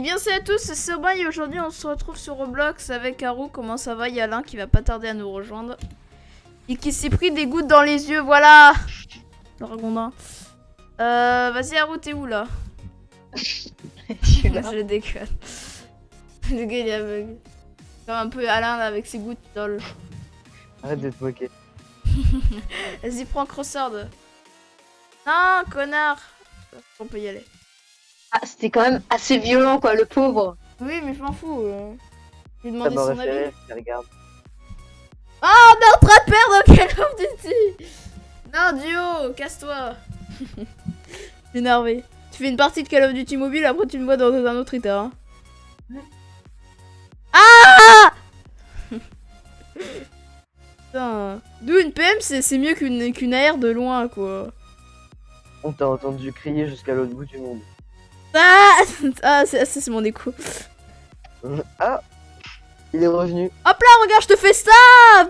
bien salut à tous, c'est Soba et aujourd'hui on se retrouve sur Roblox avec Haru. Comment ça va? Il y a Alain qui va pas tarder à nous rejoindre. Et qui s'est pris des gouttes dans les yeux, voilà. Dragondin. Vas-y Haru, t'es où là? Je suis là. Je déconne. Le gars il est aveugle. Comme un peu Alain là, avec ses gouttes lol. Arrête de te moquer. Vas-y, prends Crossword. Non, connard. On peut y aller. Ah, c'était quand même assez violent, quoi, le pauvre. Oui, mais je m'en fous. J'ai Ça demandé m'aurait son fait avis. rire, regarde. Oh, on est en train de perdre Call of Duty. Non, Duo, casse-toi. T'es énervé. Tu fais une partie de Call of Duty mobile, après tu me vois dans un autre état. Hein. Ah. Putain. D'où une PM, c'est mieux qu'une AR de loin, quoi. On t'a entendu crier jusqu'à l'autre bout du monde. Ah, c'est mon écho. Ah, il est revenu. Hop là, regarde, je te fais ça.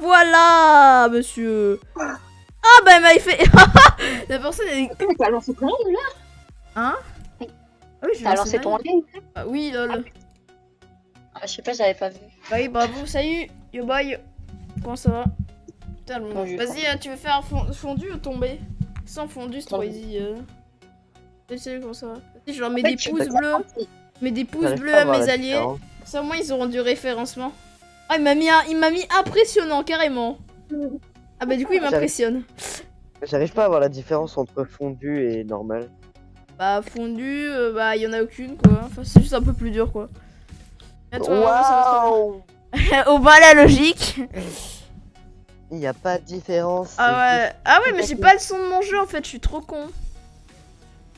Voilà, monsieur. Ah, bah, il m'a fait... La personne, elle... T'as lancé ton ligne, là? Hein? Oui. Ah oui, je T'as lancé ton ligne? Ah, oui, lol. Ah, je sais pas, j'avais pas vu. Bah oui, bravo, salut, yo boy. Comment ça va? Putain, le Bonjour. Vas-y, tu veux faire fondu ou tomber? Sans fondu, c'est trop easy. Salut, comment ça va? Vas-y, je leur mets des pouces bleus. Mets des pouces J'arrive bleus pas à voir mes la alliés. différence. Ça, au moins, ils auront du référencement. Ah, il m'a mis impressionnant, carrément. Ah bah du coup, il m'impressionne. J'arrive pas à voir la différence entre fondu et normal. Bah, fondu, bah, il y en a aucune, quoi. Enfin, c'est juste un peu plus dur, quoi. Attends, vraiment, ça va trop Waouh! bien. Au bas, la logique. Il y a pas de différence. Ah ouais, mais j'ai pas le son de mon jeu, en fait, je suis trop con.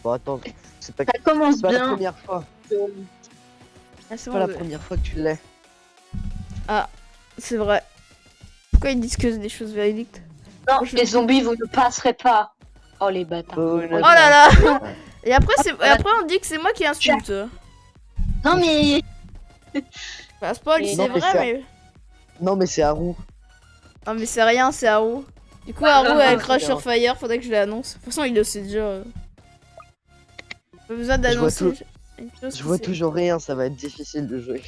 Bon, attends, c'est pas, Ça commence c'est pas la bien. première fois. Ah, c'est C'est bon, pas la ouais. première fois que tu l'as. C'est vrai. Pourquoi ils disent que c'est des choses véridiques? Non, les zombies, vous ne passerez pas. Oh, les bâtards. Oh, Oh là là. Et après, on dit que c'est moi qui insulte. Non, mais... Bah, spoil, Et c'est non, mais vrai, c'est- mais... Non, mais c'est Haru. Non, mais c'est rien, c'est Haru. Du coup, Haru, elle crash c'est sur Fire, faudrait que je l'annonce. De toute façon, il le sait déjà. Pas besoin Je vois d'annoncer. Je vois toujours rien, ça va être difficile de jouer.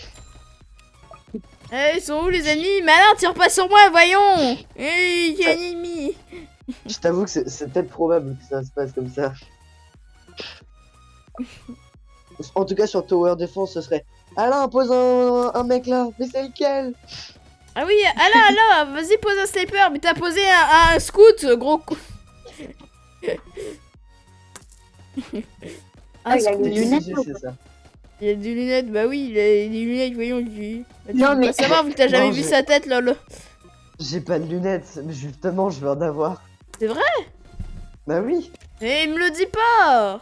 Eh, ils sont où les ennemis? Mais alors, tire pas sur moi, voyons. Eh, il y a un ennemi. Je t'avoue que c'est peut-être probable que ça se passe comme ça. En tout cas, sur Tower Defense, ce serait Alain, pose un mec là, mais c'est lequel? Ah oui, là, vas-y, pose un sniper. Mais t'as posé un scout, gros coup. Ah, il a scout. des lunettes, C'est ça. Il a des lunettes, bah oui, il a des lunettes, voyons, lui. Bah, tu Non, peux mais- pas savoir vu que t'as jamais Non, vu j'ai- sa tête, lol. J'ai pas de lunettes, mais justement, je veux en avoir. C'est vrai? Bah oui. Mais il me le dit pas.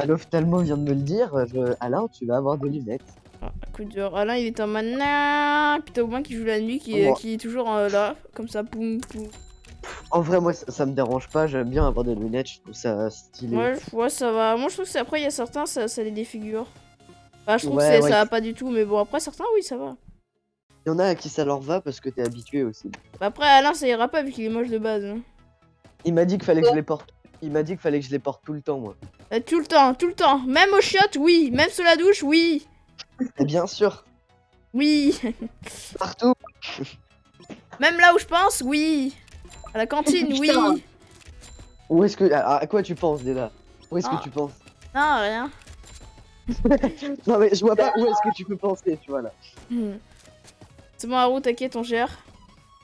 L'ophtalmo vient de me le dire. Alain, tu vas avoir des lunettes. Ah, coup dur. Alain, il est en mode nah. Puis t'as au moins qui joue la nuit, qui est toujours là, comme ça, poum poum. En vrai, moi, ça me dérange pas. J'aime bien avoir des lunettes. Je trouve ça stylé. Ouais, ça va. Moi, je trouve que c'est après, il y a certains, ça les défigure. Bah, je trouve Ouais, que ouais. ça va pas du tout, mais bon, après, certains, oui, ça va. Il y en a à qui ça leur va parce que t'es habitué aussi. Bah, après, Alain, ça ira pas vu qu'il est moche de base. Hein. Il m'a dit qu'il fallait que je les porte. Il m'a dit qu'il fallait que je les porte tout le temps, moi. Tout le temps, tout le temps. Même aux chiottes, oui. Même sous la douche, oui. Et bien sûr, Oui. partout. Même là où je pense, oui. À la cantine, oui. Putain. Où est-ce que. À quoi tu penses déjà? Où est-ce Ah. que tu penses? Non, rien. Non, mais je vois pas où est-ce que tu peux penser, tu vois là. C'est bon, Haru, t'inquiète, on gère.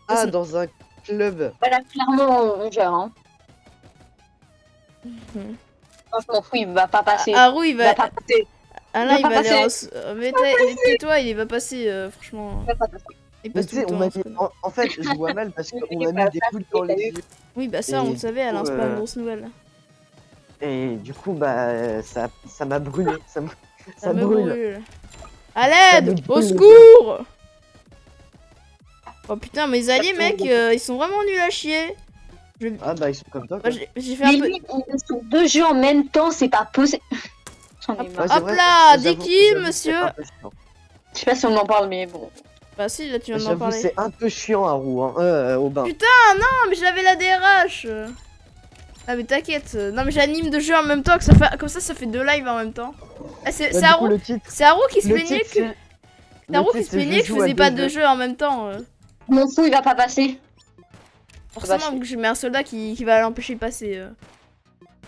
Ah, c'est- dans un club. Voilà, clairement, on gère, hein. Mhm. Non, je m'en fous, il va pas passer. Haru, il Il va va. pas passer. Alain, il il va va pas aller. passer. Mais tais-toi, il va passer, franchement. Il va pas passer. Il Mais passe tu tout le sais, on temps. m'a ce mis. connard. En fait, je vois mal parce qu'on m'a mis des coups dans les yeux. Oui, bah ça, on Et le savait, du Alain, coup, c'est pas une grosse nouvelle. Et du coup, bah, ça m'a brûlé. Ça Ça me brûle. brûle. À Ça l'aide! me Au brûle. secours! Oh putain, mes alliés, mec, ils sont vraiment nuls à chier. Ah, bah, ils sont comme toi. Moi, Quoi. j'ai fait Mais un peu. lui, ils sont deux jeux en même temps, c'est pas possible. J'en ai Hop, marre. c'est hop vrai, là, j'avoue- 10 kills, j'avoue que monsieur. c'est un peu chiant. Je sais pas si on en parle, mais bon. Bah si, là, tu viens d'en J'avoue, parler. c'est un peu chiant à roue, hein, au bain. Putain, non, mais j'avais la DRH. Ah mais t'inquiète. Non mais j'anime 2 jeux en même temps, que ça fait... comme ça fait 2 lives en même temps. Ah, c'est Bah, du coup, Haru le titre, c'est Haru qui se le plaignait titre, que... c'est- C'est Haru le qui titre, se c'est plaignait que je joue à faisais pas 2 2 jeux en même temps. Mon fou, il va pas passer. Forcément que je mets un soldat qui va l'empêcher de passer.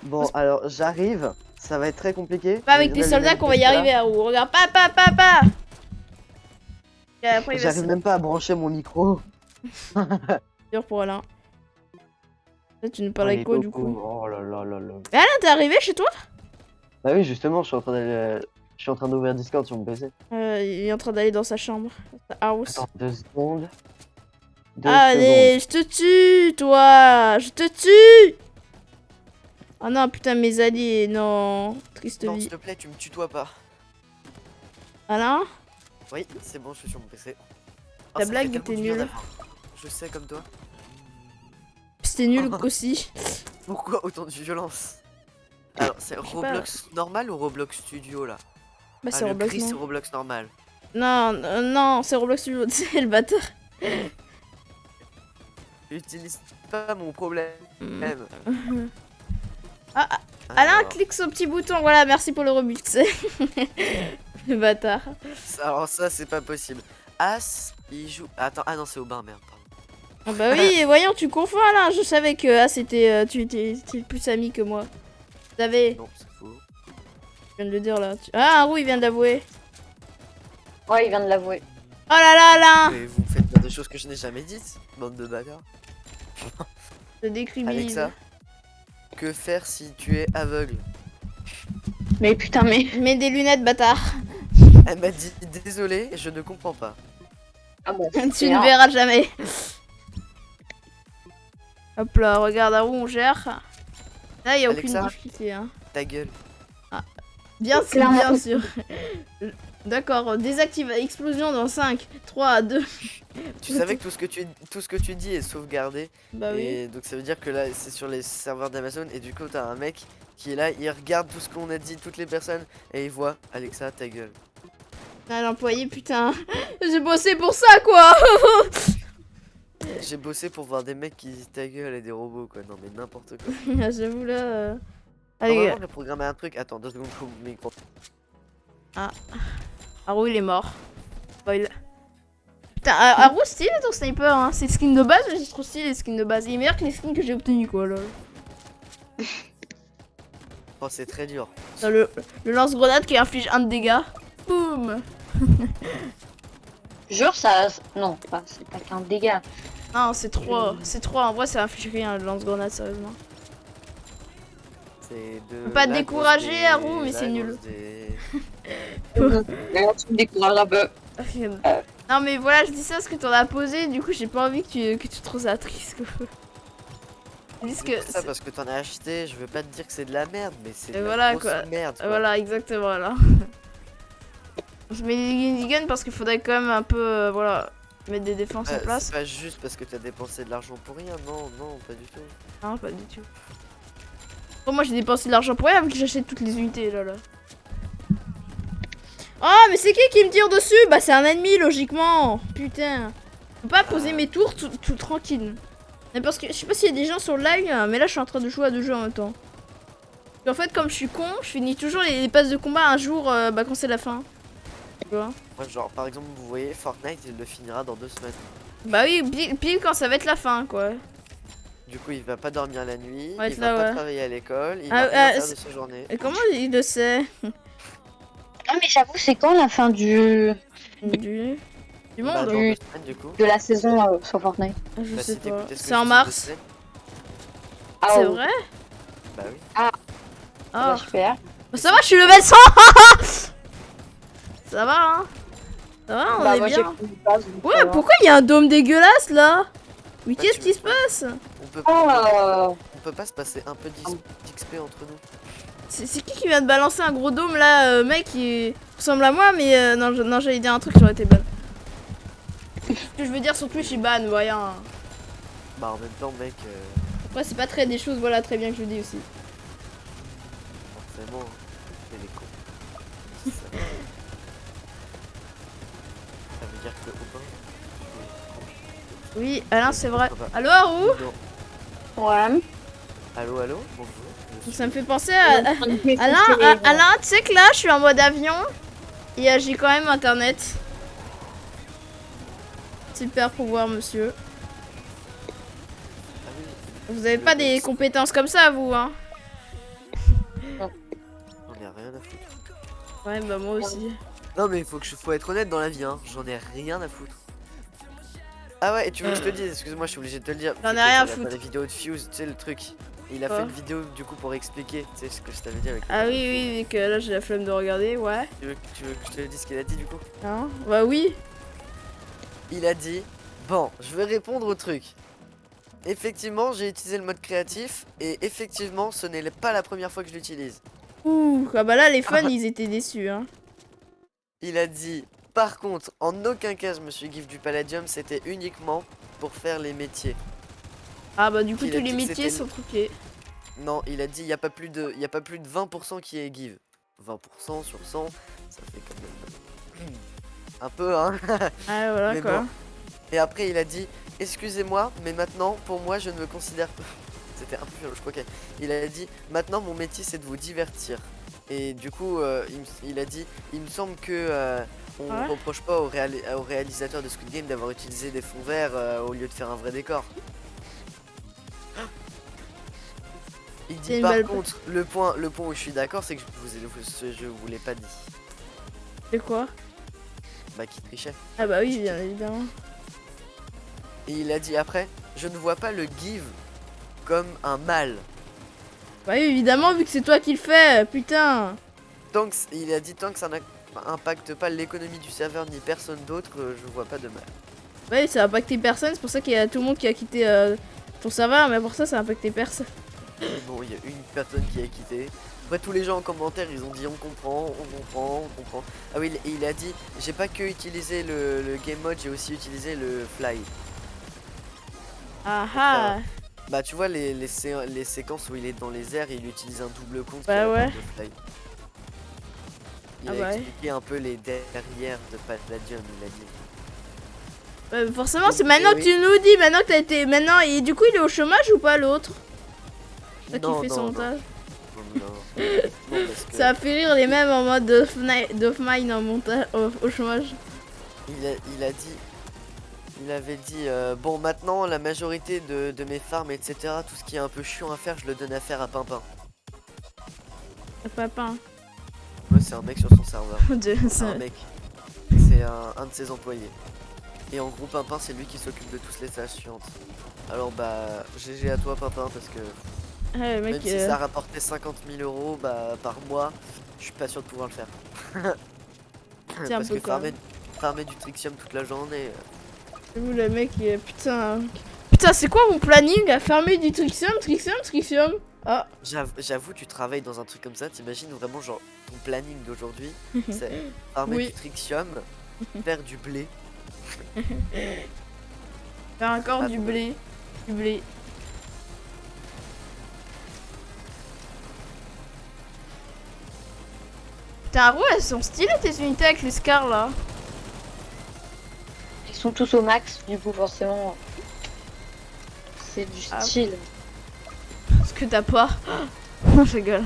Bon, alors j'arrive. Ça va être très compliqué. Pas avec mais tes on a les soldats mêmes qu'on va y postes là. arriver, Haru. Regarde, pa. Et après il va se... J'arrive même pas à brancher mon micro. dur pour Alain. Là, tu ne Oh, parles il avec est quoi au du cou. coup? Oh là là là là. Mais Alain, t'es arrivé chez toi? Bah oui, justement, je suis en train d'aller. Je suis en train d'ouvrir Discord sur mon PC. Il est en train d'aller dans sa chambre. Sa house. Attends, 2 secondes. 2 Allez, je te tue, toi! Je te tue! Oh non, putain, mes alliés, non. Triste Non, vie. s'il te plaît, tu me tutoies pas. Alain? Oui, c'est bon, je suis sur mon PC. Ta ça blague fait tellement était du bien nulle. d'avoir- Je sais, comme toi. C'était nul aussi. Pourquoi autant de violence? Alors, c'est sais Roblox normal ou Roblox Studio là? Bah, Ah, c'est le Roblox, gris, c'est non? Roblox normal. Non, non, c'est Roblox Studio, c'est le bâtard. Utilise pas mon problème. Ah, Alain, Alors, clique sur le petit bouton, voilà, merci pour le rebut, c'est. Le bâtard. alors ça, c'est pas possible. As, il joue. Attends, ah non, c'est Aubin, merde. Pardon. Ah bah oui, voyons, tu confonds Alain, je savais que ah, c'était. Tu étais plus ami que moi. Tu savais, Non, c'est faux. je viens de le dire là. Ah, Haru, il vient d'avouer. Ouais, il vient de l'avouer. Oh là là, Alain! Mais vous me faites dire des choses que je n'ai jamais dites, bande de bâtards. Je décribilise. Alexa, que faire si tu es aveugle? Mais putain, mais. Mets des lunettes, bâtard. Elle m'a dit désolé, je ne comprends pas. Ah bon. Tu c'est ne rare. verras jamais. Hop là, regarde à où on gère. Là, il n'y a aucune Alexa. difficulté. Hein. Ta gueule. Bien sûr, Clairement. bien sûr. D'accord, désactive explosion dans 5, 3, 2. Tu savais que tout ce que tu dis est sauvegardé. Bah oui. Et donc ça veut dire que là c'est sur les serveurs d'Amazon et du coup t'as un mec qui est là, il regarde tout ce qu'on a dit, toutes les personnes, et il voit Alexa ta gueule. Ah, l'employé, putain. J'ai bossé pour ça, quoi. J'ai bossé pour voir des mecs qui disent ta gueule et des robots quoi, non mais n'importe quoi. J'avoue là. Allez, Normalement j'ai programmé un truc, attends 2 secondes, faut le micro. Haru il est mort. Spoil. Putain, Haru stylé ton sniper, hein. C'est le skin de base, j'ai trop stylé les skins de base. Il est meilleur que les skins que j'ai obtenus, quoi, là. Oh c'est très dur. Dans le lance-grenade qui inflige 1 de dégâts. Boum. Jure, ça. Non, pas, c'est pas qu'un dégât. Non, c'est 3. C'est 3. En vrai, ça inflige rien, le lance-grenade, sérieusement. C'est de. Faut pas te la décourager, grosse des- Haru, mais la c'est nul. grosse des- D'ailleurs, tu me décourages un peu. Non, mais voilà, je dis ça parce que t'en as posé, du coup, j'ai pas envie que tu trouves ça triste, quoi. Ils disent que. C'est ça parce que t'en as acheté, je veux pas te dire que c'est de la merde, mais c'est de Et la voilà, grosse quoi. merde quoi. Voilà, exactement, là. Je mets des minigun parce qu'il faudrait quand même un peu, voilà, mettre des défenses en place. C'est pas juste parce que t'as dépensé de l'argent pour rien, non, non, pas du tout. Non, pas du tout. Bon, moi, j'ai dépensé de l'argent pour rien, vu que j'achète toutes les unités, là. Oh, mais c'est qui me tire dessus? Bah, c'est un ennemi, logiquement. Putain. Je peux pas poser mes tours tout tranquille. Mais parce que je sais pas s'il y a des gens sur le live, hein, mais là, je suis en train de jouer à 2 jeux en même temps. Et en fait, comme je suis con, je finis toujours les passes de combat un jour, bah, quand c'est la fin. Tu vois? Moi, genre, par exemple, vous voyez, Fortnite, il le finira dans 2 semaines. Bah oui, pile quand ça va être la fin, quoi. Du coup, il va pas dormir la nuit, Ouais, il là, va pas ouais. travailler à l'école, il Ah, va rien ah, faire c'est- de sa journée. Et comment il le sait? Ah, mais j'avoue, c'est quand la fin du. Du Bah, monde? dans Du- 2 semaines, du coup. de la saison sur Fortnite? Je Bah, sais si pas. t'écoutais ce que C'est en je dis, mars? tu sais. Ah, C'est oh, vrai? Bah oui. bah, Ah. super. Bah, ça va, je suis level 100. Ça va, hein? Ça va, on Bah, est moi, bien. j'ai pris une passe, donc ça Ouais, va. pourquoi il y a un dôme dégueulasse là? Mais Bah, qu'est-ce tu qui se veux- passe? Oh, On peut pas se passer un peu d'XP entre nous. C'est qui vient de balancer un gros dôme là, mec, qui ressemble à moi, mais non, j'allais dire un truc, j'aurais été ban. Ce que je veux dire sur Twitch, il ban, voyons. Bah, en même temps, mec, Après, c'est pas très des choses, voilà, très bien que je le dis aussi. forcément, c'est les cons. C'est ça. Ça veut dire que Aubin, tu es con. Oui, Alain, c'est vrai. Ah bah. Allo, Haru? Non. ouais. Allô, allô, bonjour. je Ça me suis- fait penser à Alain, tu sais que là, je suis en mode avion et j'ai quand même internet. Super pouvoir, monsieur. Ah oui, Vous avez pas des compétences comme ça, vous, hein? j'en ai rien à foutre. Ouais, bah moi aussi. Non mais faut être honnête dans la vie, hein. J'en ai rien à foutre. Ah ouais, et tu veux que je te le dise, excuse-moi, je suis obligé de te le dire. J'en ai Tu sais, rien à tu regardes pas foutre. les vidéos de Fuse, tu sais le truc. Il a Quoi fait une vidéo du coup pour expliquer, tu sais ce que je t'avais dit avec le Ah parfum oui, de Fuse. oui, vu que là, j'ai la flemme de regarder, ouais. Tu veux que je te dise ce qu'il a dit du coup? Hein? Bah oui. Il a dit, bon, je vais répondre au truc. Effectivement, j'ai utilisé le mode créatif et effectivement, ce n'est pas la première fois que je l'utilise. Ouh, ah bah là, les fans, ils étaient déçus, hein. Il a dit, par contre, en aucun cas je me suis give du palladium, c'était uniquement pour faire les métiers. Ah bah du coup, Il tous a les dit que métiers c'était sont truqués. Non, il a dit, il n'y a pas plus de 20% qui est give. 20% sur 100, ça fait quand même un peu, hein. Ah voilà, Mais quoi. bon. Et après, il a dit, excusez-moi, mais maintenant, pour moi, je ne me considère pas... C'était un peu violent, je crois qu'il a dit, maintenant, mon métier, c'est de vous divertir. Et du coup, il a dit, il me semble que on Ouais. reproche pas au réalisateur de Squid Game d'avoir utilisé des fonds verts au lieu de faire un vrai décor. Il C'est dit une par belle- contre, le point où je suis d'accord, c'est que je vous l'ai pas dit. C'est quoi? Bah, qui trichait. Ah bah oui, bien évidemment. Et il a dit après, je ne vois pas le give comme un mal. Bah oui, évidemment, vu que c'est toi qui le fais, putain. Il a dit tant que ça n'impacte pas l'économie du serveur ni personne d'autre, je vois pas de mal. Ouais, ça a impacté personne, c'est pour ça qu'il y a tout le monde qui a quitté ton serveur, mais pour ça, ça a impacté personne. Mais bon, il y a une personne qui a quitté. Après, tous les gens en commentaire, ils ont dit on comprend, on comprend, on comprend. Ah oui, et il a dit, j'ai pas que utilisé le game mode, j'ai aussi utilisé le fly. Ah ah. Bah tu vois les séquences où il est dans les airs, il utilise un double compte qui Bah est ouais. le fly. Il Ah a ouais. expliqué un peu les derrières de Palladium, il a dit. Ouais, forcément, c'est maintenant que oui. tu nous dis, maintenant que t'as été. Maintenant, et du coup, il est au chômage ou pas l'autre? Toi qui Non, fait son non, montage. non, non, parce que Ça a fait rire les mêmes en mode d'off-mine en montage au chômage. il avait dit bon maintenant la majorité de mes farms etc, tout ce qui est un peu chiant à faire, je le donne à faire à Pimpin. Papa. Ouais, c'est un mec sur son serveur. C'est un mec. C'est un de ses employés. Et en gros Pimpin c'est lui qui s'occupe de toutes les tâches chiantes. Alors bah GG à toi Pimpin parce que Ouais, mec, même si ça rapportait 50 000 euros bah, par mois, je suis pas sûr de pouvoir le faire. C'est un Parce peu que farmer du Trixium toute la journée. J'avoue, le mec, putain. Putain, c'est quoi mon planning à fermer du Trixium? Ah, J'avoue, tu travailles dans un truc comme ça, t'imagines vraiment genre ton planning d'aujourd'hui, c'est farmer Oui. du Trixium, faire du blé. faire encore Ah, du bon. blé. Du blé. Putain, ouais, elles sont stylées tes unités avec les scars là. Ils sont tous au max, du coup, forcément. C'est du Ah. style. Ce que t'as pas. Je rigole.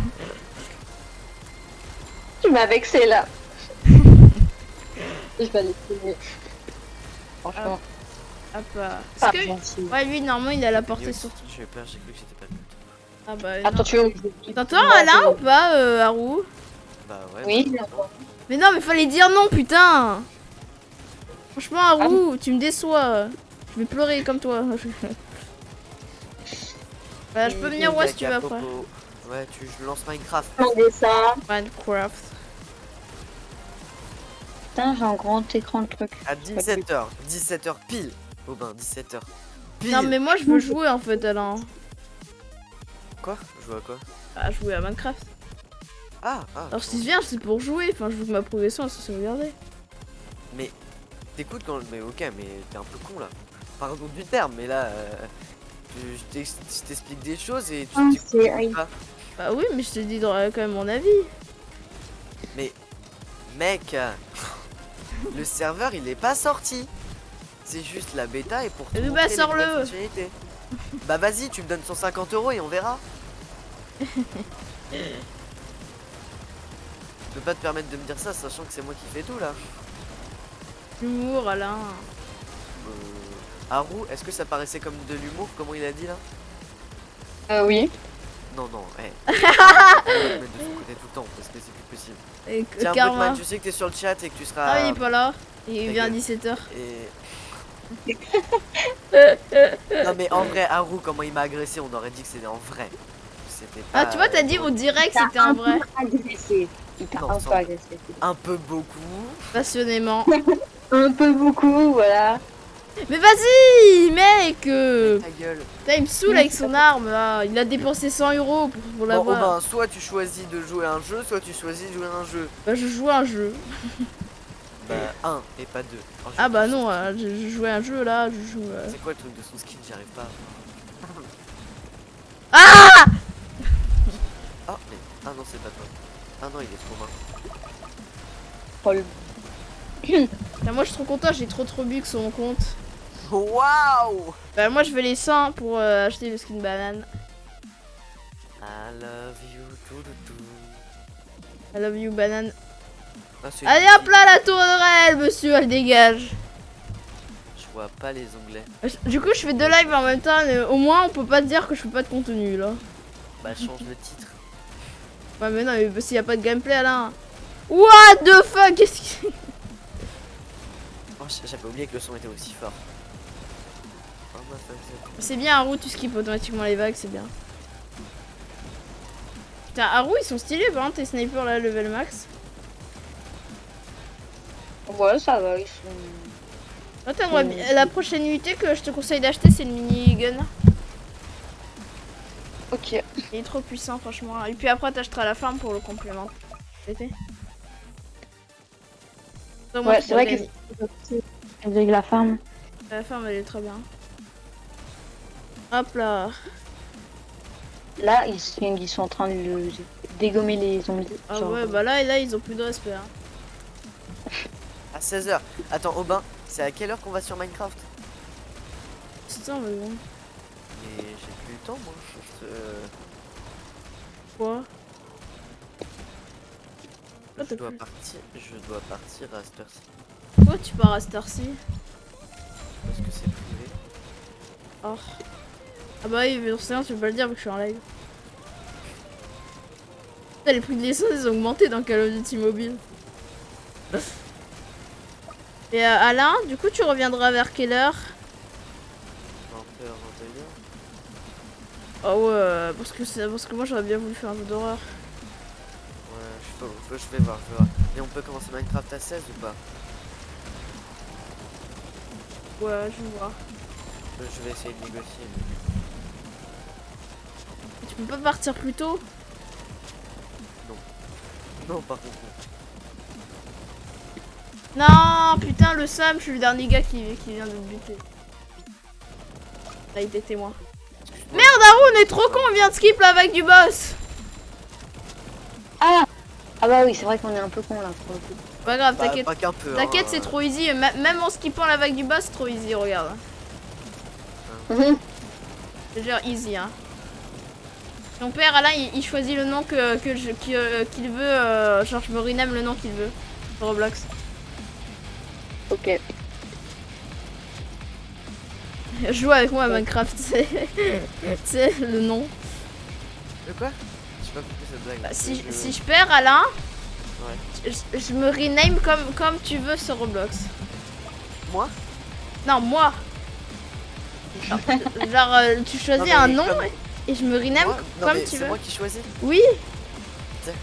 Tu m'as vexé là. Je vais aller filmer. Franchement, Ah bah. pas Est-ce que... gentil. Ouais, lui, normalement, il a la portée Yo, sur. J'ai eu peur, j'ai cru que j'étais pas le but. Ah bah. Attends, tu veux. T'entends Alain ou pas, Haru? Bah ouais. Oui, Mais non, mais fallait dire non, putain! Franchement, Haru, tu me déçois. Je vais pleurer comme toi. Bah, je peux venir, ouais, si tu veux après. Ouais, je lance Minecraft. demandez ça. Minecraft. Putain, j'ai un grand écran de truc. À 17h. 17h pile. Aubin, 17h. Pile. Non, mais moi, je veux jouer en fait, Alain. Quoi? Jouer à quoi? Ah, jouer à Minecraft. Ah. Alors, si je viens, c'est pour jouer. Enfin, je veux que ma progression elle se sauvegarder. Mais t'écoutes quand... Mais ok, mais t'es un peu con là. Pardon du terme, mais là... je t'explique des choses et tu Ah, t'écoutes c'est- pas. Bah oui, mais je te dis quand même mon avis. Mais... Mec... le serveur il est pas sorti. C'est juste la bêta et pour te Eh ben, montrer les sors-le. nouvelles fonctionnalités. Bah vas-y, tu me donnes 150 € et on verra. Je peux pas te permettre de me dire ça, sachant que c'est moi qui fais tout là. L'humour, Alain. Haru, est-ce que ça paraissait comme de l'humour, comment il a dit là? Oui. Non, non, hé. On va te mettre de son côté tout le temps, parce que c'est plus possible. Et Tiens, Karma. Brutman, je sais que t'es sur le chat et que tu seras... Ah, il est pas là. Il Ta vient à gueule. 17h. Et... non mais en vrai, Haru, comment il m'a agressé, on aurait dit que c'était en vrai. C'était pas... Ah, tu vois, t'as dit au direct que c'était un vrai. Agressé. Il t'a Non, un sans- peu agressé. Un peu beaucoup. Passionnément. Un peu beaucoup, voilà. Mais vas-y, mec Ta gueule. Putain, il me saoule avec son arme, là. Il a dépensé 100 € pour Bon, l'avoir. Aubin, soit tu choisis de jouer à un jeu, soit tu choisis de jouer à un jeu. Bah, je joue à un jeu. Bah, un et pas deux. Oh, Ah bah non, je jouais à un jeu, là. Je joue... C'est quoi le truc de son skin? J'y arrive pas. Ah Ah, mais... Ah non, c'est pas toi. Ah non, il est trop main. Paul. Putain, moi, je suis trop content, j'ai trop de bugs sur mon compte. Waouh! Bah, moi, je vais les 100 pour acheter le skin banane. I love you, tout, tout, tout. I love you, banane. Ah, c'est Allez, une hop là, la tourelle, monsieur, elle dégage. Je vois pas les onglets. Du coup, je fais 2 lives en même temps. Au moins, on peut pas te dire que je fais pas de contenu, là. Bah, change le titre. Ouais, mais non, mais parce qu'il y a pas de gameplay, là. What the fuck? Qu'est-ce qui... Oh, j'avais oublié que le son était aussi fort. Oh, ma fuck, C'est bien, Haru, tu skips automatiquement les vagues, c'est bien. Putain, Haru, ils sont stylés, par exemple, tes snipers, là, level max. Ouais, ça va, ils sont... Ah, t'aimerais bien- La prochaine unité que je te conseille d'acheter, c'est le minigun. Ok. Il est trop puissant, franchement. Et puis après, t'achèteras la farm pour le complément. C'était Ouais, c'est vrai que avec la farm. La farm, elle est très bien. Hop là. Là, ils sont en train de dégommer les zombies. Ah genre. ouais, bah là, ils ont plus de respect. Hein. À 16h. Attends, Aubin, c'est à quelle heure qu'on va sur Minecraft? Putain, mais bon. Mais j'ai plus le temps, moi. Quoi? Ah, Je dois partir à cette heure-ci. Pourquoi tu pars à cette heure-ci? Parce que c'est privé. Oh. Ah bah oui, mais forcément, tu peux pas le dire vu que je suis en live. Putain, les prix de l'essence, ils ont augmenté dans Call of Duty Mobile. Et Alain, du coup, tu reviendras vers quelle heure? 20h, 21h. Ah ouais, parce que moi, j'aurais bien voulu faire un jeu d'horreur. Ouais, je vais voir. Et on peut commencer Minecraft à 16 ou pas? Ouais, je vais voir. Je vais essayer de négocier. Tu peux pas partir plus tôt? Non, par contre. Non, putain, le Sam, je suis le dernier gars qui vient de me buter. Là, il était témoin. Merde, Haru, on est trop con, on vient de skip la vague du boss. Ah bah oui, c'est vrai qu'on est un peu con là pour le coup. Pas grave, Bah, t'inquiète. pas qu'un peu. T'inquiète, hein. c'est trop easy. Même en skippant la vague du boss, c'est trop easy, regarde. Mhm. C'est genre easy, hein. Mon père, Alain, il choisit le nom qu'il veut. Genre, je me rename le nom qu'il veut. Sur Roblox. Ok. Joue avec moi à Minecraft, c'est le nom. De quoi? J'ai pas compris cette blague. Bah, si je perds, Alain, Ouais. je me rename comme tu veux sur Roblox. Moi? Non, moi. Genre, tu choisis Non, mais un nom comme- et je me rename Moi Non, comme mais tu c'est veux. moi qui choisis? Oui. D'accord.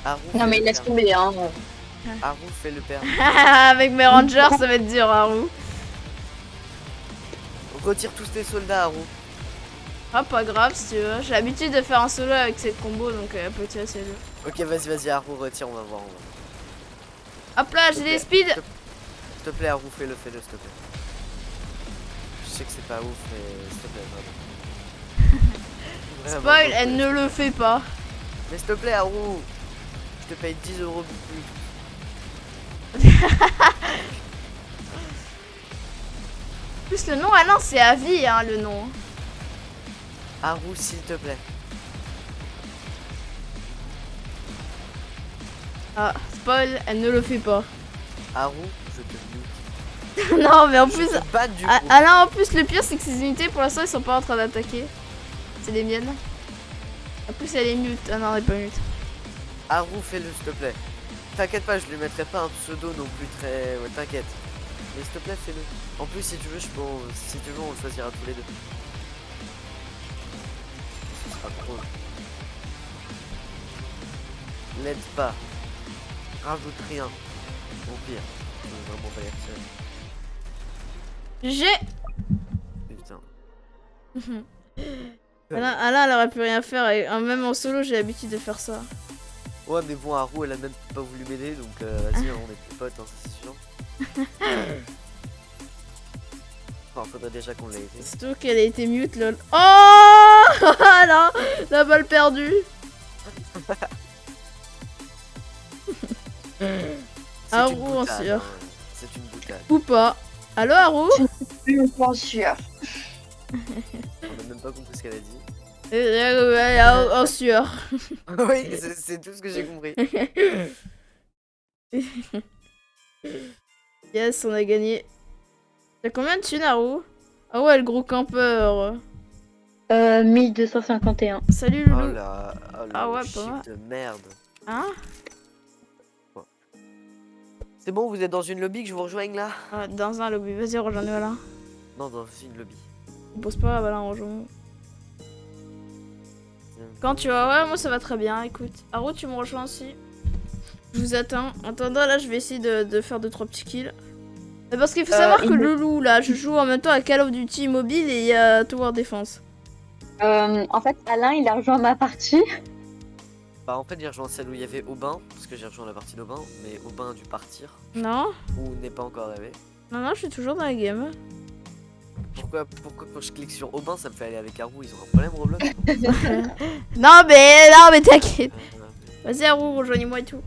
Haru Non fait mais le laisse père. tomber hein. Haru fait le père. Avec mes rangers, ça va être dur, Haru. Retire tous tes soldats, Haru. Ah, pas grave si tu veux. J'ai l'habitude de faire un solo avec cette combo, donc petit assez jeu. Ok, vas-y, Haru, retire, on va voir. Hop là, j'ai des speeds. S'il te plaît, Haru, fais-le, s'il te plaît. Je sais que c'est pas ouf, mais s'il te plaît, vraiment. Vraiment, Spoil, s'il te elle plaît. ne le fait pas. Mais s'il te plaît, Haru, je te paye 10 € de plus. En plus, le nom, Alain, c'est à vie, hein, le nom. Haru, s'il te plaît. Ah, spoil, elle ne le fait pas. Haru, je te mute. Non, mais en Je plus... te banne du Ah, coup. ah là, en plus, le pire, c'est que ces unités, pour l'instant, ils sont pas en train d'attaquer. C'est les miennes. En plus, elle est mute. Ah non, elle est pas mute. Haru, fais-le, s'il te plaît. T'inquiète pas, je lui mettrai pas un pseudo non plus très... Ouais, t'inquiète. Mais s'il te plaît, fais-le. En plus, si tu veux, si tu veux, on le choisira tous les deux. Ce sera drôle. L'aide pas. Rajoute rien. Au pire. Je veux vraiment pas les seul. J'ai... Putain. Alain, elle aurait pu rien faire. Et, même en solo, j'ai l'habitude de faire ça. Ouais, mais bon, Haru, elle a même pas voulu m'aider, donc vas-y, on est plus potes, hein, c'est sûr. Enfin, faudrait déjà qu'on l'ait été. Surtout qu'elle a été mute, lol. Oh là, la balle perdue. C'est Haru, une en boutade, sûr. hein, c'est une boutade. Ou pas. Allo, Haru? Je pense sûr. On a même pas compris ce qu'elle a dit. En sueur. Oui, c'est tout ce que j'ai compris. Yes, on a gagné. T'as combien de thunes, Haru? Ah ouais, le gros campeur. 1251. Salut, Oh Loulou. là, Ah ouais, pas chiffre mal. de merde. Hein? C'est bon, vous êtes dans une lobby que je vous rejoigne là? Ah, dans un lobby. Vas-y, rejoins-nous, Alain. Non, dans une lobby. On pose pas, Alain, rejoins. Quand tu vas... Ouais, moi ça va très bien, écoute. Haru, tu me rejoins aussi. Je vous attends. En attendant, là, je vais essayer de faire 2-3 petits kills. Mais parce qu'il faut savoir que Loulou, là, je joue en même temps à Call of Duty Mobile et à Tower Defense. En fait, Alain, il a rejoint ma partie. Bah, en fait, j'ai rejoint celle où il y avait Aubin, parce que j'ai rejoint la partie d'Aubin, mais Aubin a dû partir, Non? ou n'est pas encore arrivé. Non, je suis toujours dans la game. Pourquoi quand je clique sur Aubin, ça me fait aller avec Haru? Ils ont un problème, Roblox? Non, mais t'inquiète. Euh, Vas-y, Haru, rejoignez-moi et tout.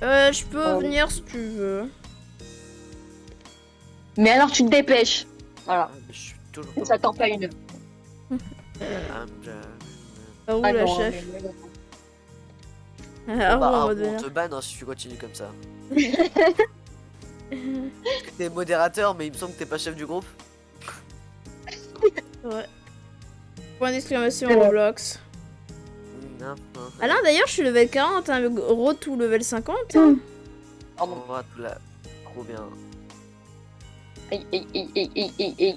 Je peux venir si tu veux. Mais alors, tu te dépêches. Voilà. je suis toujours Ça t'en pas une. Haru, Ah la non, chef. Bah, Haru, on va Haru, on devenir. te banne hein, si tu continues comme ça. T'es modérateur, mais il me semble que t'es pas chef du groupe. Ouais. Point d'exclamation C'est vrai. Roblox. Non. Alain, d'ailleurs, je suis level 40, hein, gros tout level 50. On va tout là. Trop bien.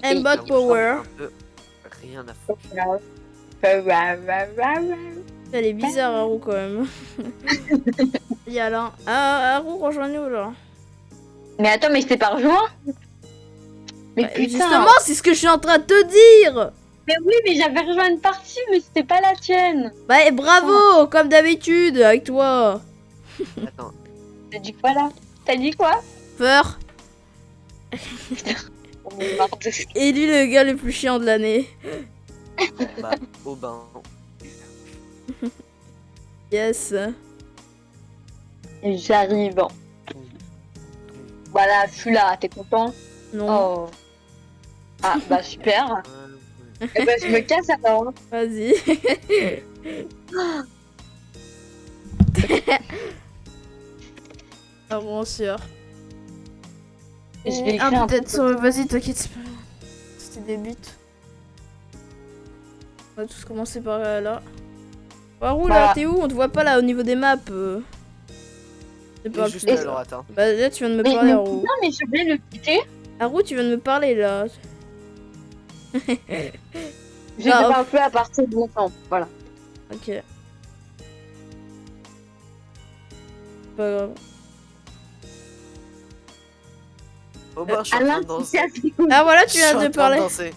Aimbot power. Un peu rien à foutre. Elle est bizarre, Haru, quand même. Et Alain. Ah, Haru, rejoins-nous, là. Mais attends, mais je t'ai pas rejoint. Mais Bah, putain. justement, c'est ce que je suis en train de te dire. Mais oui, mais j'avais rejoint une partie, mais c'était pas la tienne. Bah, et bravo, comme d'habitude, avec toi. Attends. T'as dit quoi là? T'as dit quoi? Peur. On est marre de... Élu le gars le plus chiant de l'année. Bah, Aubin. Yes. J'arrive. Voilà, je suis là, t'es content? Non, Oh. Ah, bah super. Eh ben, je me casse alors. vas-y. Ah bon, sûr. Je vais Ah, écrire un peut-être peu. vas-y, t'inquiète, c'est pas grave. C'était des buts. On va tous commencer par là. Haru, là, Bah. t'es où? On te voit pas là au niveau des maps. C'est Il pas est juste plus. là, alors attends. Bah là, tu viens de me Mais, parler, mais, Haru. non, mais je vais le quitter. Haru, tu viens de me parler là. Je te Ah, parle plus à partir de longtemps. Voilà. Ok. Pas grave. Aubin, je suis en train Alain, de tu danser. casses les couilles. Ah voilà, tu Je suis viens en de train parler. danser.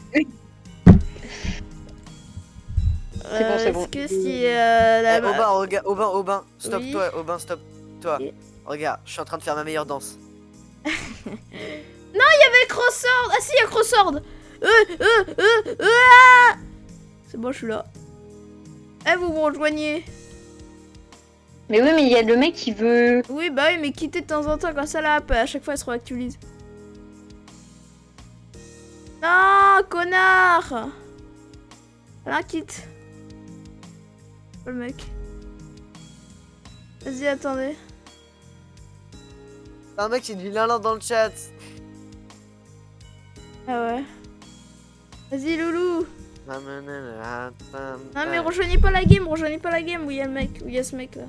C'est bon, c'est bon. Est-ce que si la Eh, Aubin, regarde, Aubin, stop Oui. toi, Aubin, stop toi. Oui. Regarde, je suis en train de faire ma meilleure danse. avec Crossword. Ah si, il y a Crossword. Ah c'est bon, je suis là. Eh, vous me rejoignez. Mais oui, mais il y a le mec qui veut. Oui, bah oui, mais quittez de temps en temps, comme ça là, à chaque fois elle se réactualise. Non, connard. Alain, quitte. pas le mec. Vas-y, attendez. Un mec, c'est du lin dans le chat. Ah ouais. Vas-y, loulou. Non, Non, mais rejoignez pas la game, où il y a le mec, où il y a ce mec là.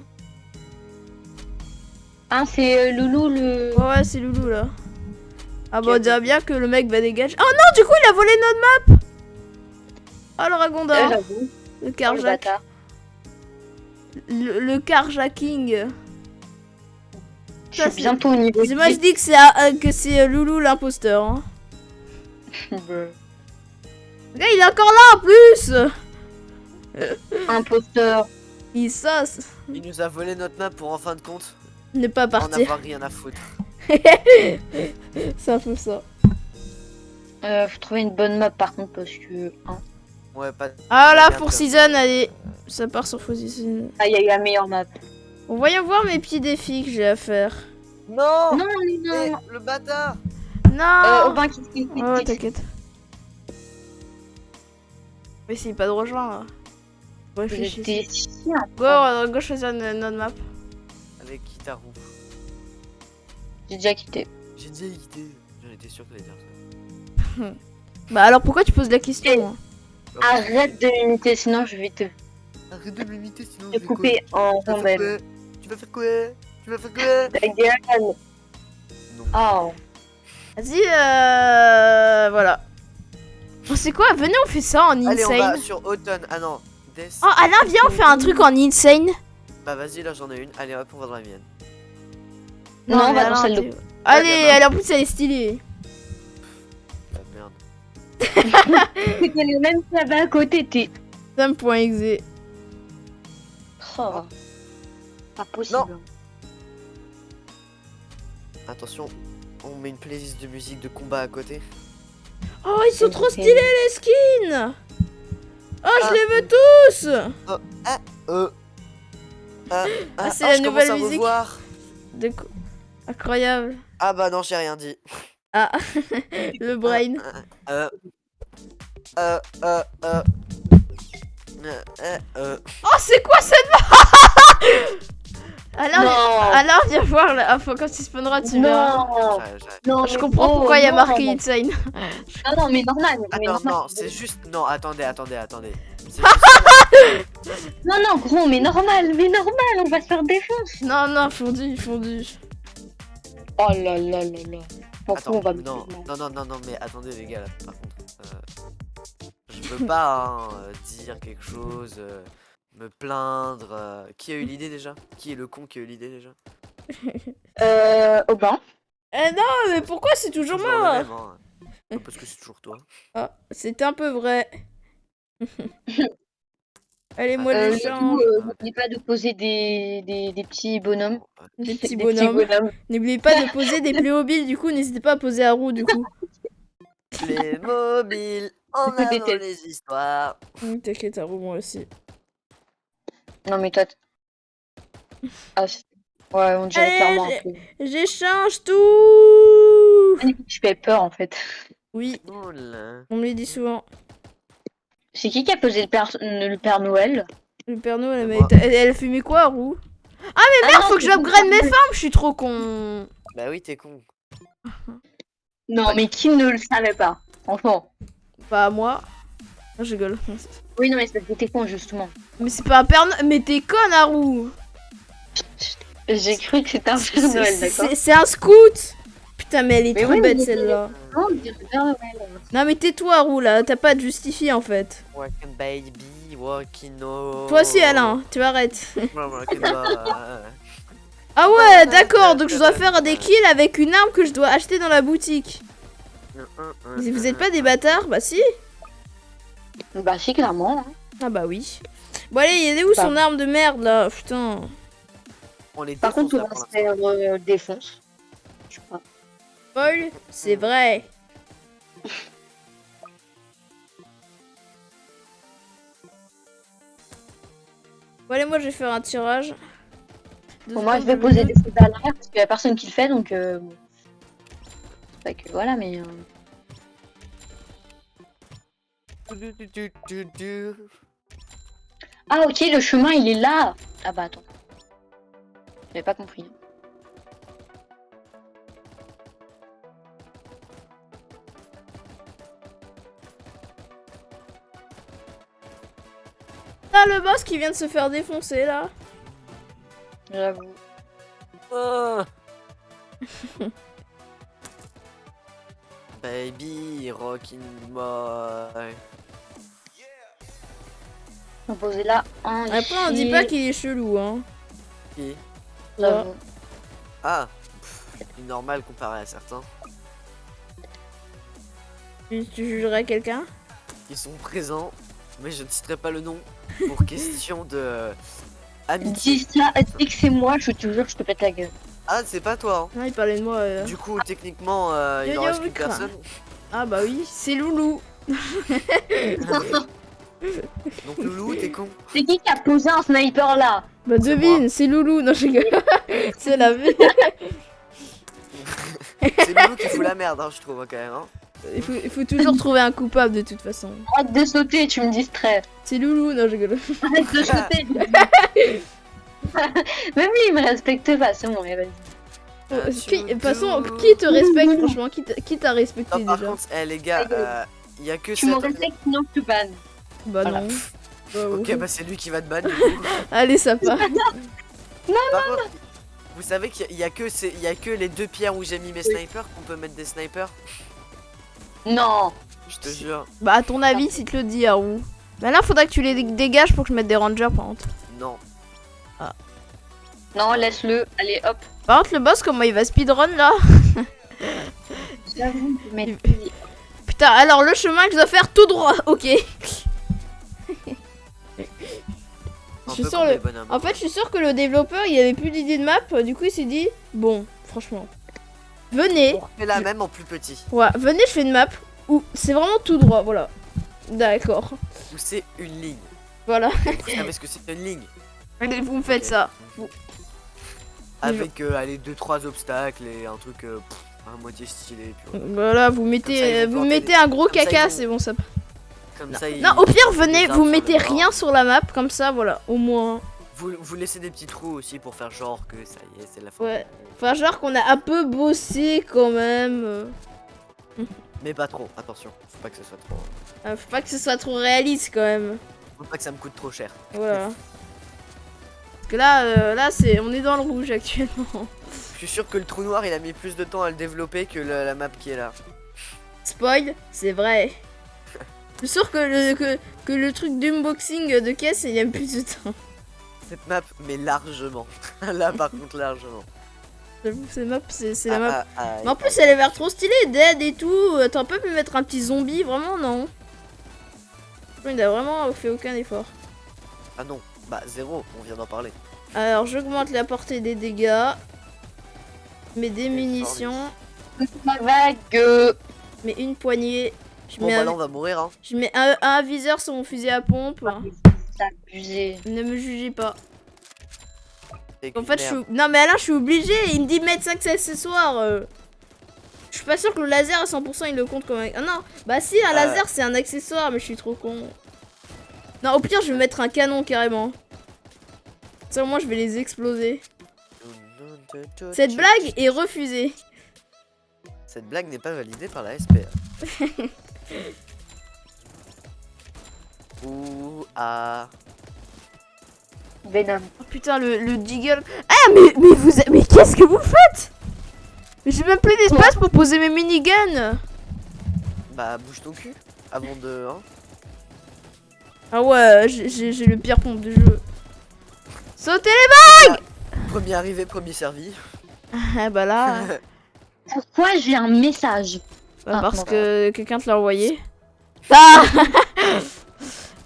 Ah, c'est Loulou le. Ouais, c'est loulou là. Ah bah, on dirait bien que le mec va dégager. Oh non, du coup, il a volé notre map. Oh, le Ragondin. J'avoue. Le Le carjack. bâtard. Le carjacking. Je Ça, suis bientôt au niveau. Moi, je dis que c'est Loulou l'imposteur. Hein. Le gars, il est encore là en plus. Imposteur. Il sauce. Il nous a volé notre map pour en fin de compte Ne pas en partir. avoir rien à foutre. C'est un peu ça. Faut trouver une bonne map par contre parce que. Hein. Ouais, pas. Ah là, Bien Four sûr. Season, allez. Ça part sur Four Season. Ah, il y a eu la meilleure map. Bon, voyons voir mes petits défis que j'ai à faire. Non, Non, Eh, non. le bâtard. Non. Aubin, quitte. Ouais, t'inquiète. Mais c'est pas de rejoindre. Là. Réfléchis. J'étais si un Go, on va choisir notre map. Avec Kitaru. J'ai déjà quitté. J'ai déjà quitté. J'en étais sûr que t'allais dire ça. Bah alors pourquoi tu poses la question hein? Arrête de m'imiter, sinon je vais te Arrête de m'imiter sinon te couper en rondelles. Tu vas faire quoi? Tu vas faire quoi? Ta gueule. Non. Oh. Vas-y, voilà. Oh, c'est quoi? Venez, on fait ça en Allez, on va insane. sur Autumn. Ah non, Death. Oh, Alain, viens, on fait un truc en insane. Bah vas-y, là j'en ai une. Allez hop, on va dans la mienne. Non, on mais va dans Alain, celle de. t'es- Allez, bah, elle, en plus, elle est stylée. Ah merde. C'était le même là-bas à côté, t'es. Sam.exe. Oh. Pas possible. Non. Attention, on met une playlist de musique de combat à côté. Oh, ils sont C'est trop ok. stylés, les skins. Oh, je Ah. les veux tous. C'est la je nouvelle commence à musique. revoir. Incroyable. Ah bah non, j'ai rien dit. Ah, le brain. Euh, euh, euh, euh. Oh, c'est quoi cette Alain, Non. Alain, viens voir là. Ah, faut quand il spawnera, tu verras. Non. Non, Je mais comprends gros, pourquoi il y a non. marqué insane. Non, mais normal. Mais Attends, normal. non, c'est juste. Non, attendez. C'est Non, gros, mais normal, on va se faire défoncer. Non, non, fondu. Oh là là là là. Bon, Attends, on va non, mais attendez les gars, là, par contre. Je veux pas dire quelque chose, me plaindre. Qui a eu l'idée déjà? Qui est le con qui a eu l'idée déjà? Aubin. Eh non, mais pourquoi c'est toujours Toujours le moi même, hein. Parce que c'est toujours toi. Ah, c'est un peu vrai. Allez, moi, Euh, les Du gens. coup, n'oubliez pas de poser des petits bonhommes. Des petits Des bonhommes. N'oubliez pas de poser des Playmobil, du coup, n'hésitez pas à poser à roue, du coup. Les mobiles, en Je avant déteste. les histoires. T'inquiète, à roue, moi aussi. Non, mais toi. Ah, ouais, on dirait Allez, clairement un peu. J'échange tout. Je fais peur en fait. Oui, Oh là. on me le dit souvent. C'est qui a posé le Père Noël? Le Père Noël, C'est mais moi. elle a fumé quoi, roue? Merde, faut que j'upgrade mes farms, je suis trop con. Bah oui, t'es con. Non, mais qui ne le savait pas? Franchement. Pas moi. Ah, je rigole. Oui, non, mais c'est parce que t'es con, justement. Mais c'est pas un Père Noël, mais t'es con, Haru. J'ai cru que c'était un Père Noël, d'accord? C'est un scout. Putain, mais elle est Mais trop oui, bête, mais- celle-là. Non, on dirait Père Noël. Non, mais tais-toi, Haru, là. T'as pas à te justifier, en fait. Walking baby, walking no. Toi aussi, Alain, tu arrêtes. Walking no. Ah ouais, d'accord, donc je dois faire des kills avec une arme que je dois acheter dans la boutique. Vous êtes pas des bâtards? Bah si. Bah, si, clairement. Hein. Ah bah oui. Bon allez, il est où son arme de merde là? Putain. On les Par contre, on défonce, là, va pour se l'instant. faire défonce. Je crois. Paul, c'est vrai. Bon allez, moi je vais faire un tirage. Bon, moi, je vais poser des choses à l'arrière parce qu'il y a personne qui le fait, donc. Bon. C'est pas que voilà, mais. Ah ok, le chemin il est là. Ah bah attends. J'avais pas compris. Ah, le boss qui vient de se faire défoncer là. J'avoue. Ah. Baby rockin' boy. On posait là un. Après, on dit pas qu'il est chelou, hein. Qui J'avoue. Ah, il est normal comparé à certains. Tu jugerais quelqu'un? Ils sont présents, mais je ne citerai pas le nom pour question de amitié. Dis ça, dis que c'est moi, je te jure, je te pète la gueule. Ah, c'est pas toi. Non, il parlait de moi. Hein. Du coup, techniquement, il Yo-yo en reste qu'une Lucra. personne. Ah bah oui, c'est Loulou. Donc Loulou, t'es con. C'est qui a posé un sniper là? Bah C'est devine, moi. c'est Loulou. Non, je rigole. C'est la vie. C'est Loulou qui fout la merde, hein, je trouve quand même. Hein. Il faut toujours trouver un coupable de toute façon. Arrête de sauter, tu me distrais. C'est Loulou, non, je rigole. Arrête de sauter. Même lui, il me respecte pas, c'est bon, mais vas-y. De toute façon, qui te respecte franchement? Qui t'a respecté Non, par déjà? contre, les gars, il y a que Tu me cette- respectes, sinon je te banne. Bah Voilà. non. Bah, Ok, ouais. bah c'est lui qui va te ban. Du coup. Allez, ça part. Par contre, vous savez qu'il y a que les deux pierres où j'ai mis mes snipers qu'on peut mettre des snipers. Non. Je te jure. Bah à ton avis, si te le dis, Haru. Bah là, faudra que tu les dégages pour que je mette des rangers par contre. Non. Non, laisse-le. Allez, hop. Par contre, le boss, comment il va speedrun là? J'avoue, mais Putain, alors le chemin que je dois faire tout droit, ok. Un Je suis peu sûr comme le- les bonhommes. En fait, je suis sûr que le développeur, il avait plus d'idée de map, du coup il s'est dit, bon, franchement, venez, On refait la même en plus petit. ouais, venez, je fais une map où c'est vraiment tout droit, voilà. D'accord, Où c'est une ligne. voilà. Vous savez ce que c'est une ligne? Allez, vous me faites Ok. ça. Avec allez 2-3 obstacles et un truc à moitié stylé. Puis voilà. Voilà, vous Comme ça, mettez, ils vont vous planter mettez un gros comme ça, ils caca, vont- c'est bon ça. Comme ça, Non, au pire, venez, les vous arbres sur mettez le bord. rien sur la map, comme ça, voilà, au moins. Vous laissez des petits trous aussi pour faire genre que ça y est, c'est la fin. Ouais. Enfin, genre qu'on a un peu bossé quand même. Mais pas trop, attention. Faut pas que ce soit trop. Faut pas que ce soit trop réaliste quand même. Faut pas que ça me coûte trop cher. Voilà. Parce que là, on est dans le rouge actuellement. Je suis sûr que le trou noir il a mis plus de temps à le développer que la map qui est là. Spoil, c'est vrai. Je suis sûr que le truc d'unboxing de caisse, il y a plus de temps. Cette map, mais largement. Là par contre, largement. J'avoue que cette map, c'est la map. Mais en plus, elle elle a l'air trop stylée, dead et tout. T'aurais pas pu mettre un petit zombie, vraiment, non. Il n'a vraiment fait aucun effort. Ah non, bah zéro, on vient d'en parler. Alors, j'augmente la portée des dégâts. Je mets des Et munitions. ma vague. Je mets une poignée. Je Bon mets, bah un, là on va mourir hein. je mets un viseur sur mon fusil à pompe. T'as abusé. Ne me jugez pas. C'est En qu'une fait, merde. non mais Alain, je suis obligé. Il me dit mettre 5 accessoires. Je suis pas sûr que le laser à 100% il le compte comme un... Ah non, bah si, un laser c'est un accessoire, mais je suis trop con. Non, au pire, je vais mettre un canon carrément. Ça, au moins, je vais les exploser. Cette blague est refusée. Cette blague n'est pas validée par la SPA. Ouh ah. Venom. Oh putain, le Deagle. Ah, mais qu'est-ce que vous faites? Mais j'ai même plus d'espace pour poser mes miniguns. Bah bouge ton cul avant de. Hein. Ah ouais, j'ai le pire pompe de jeu. Sautez Premier arrivé, premier servi. les... Ah bah là... Pourquoi j'ai un message? Bah, Ah, parce non, que quelqu'un te l'a envoyé. Ah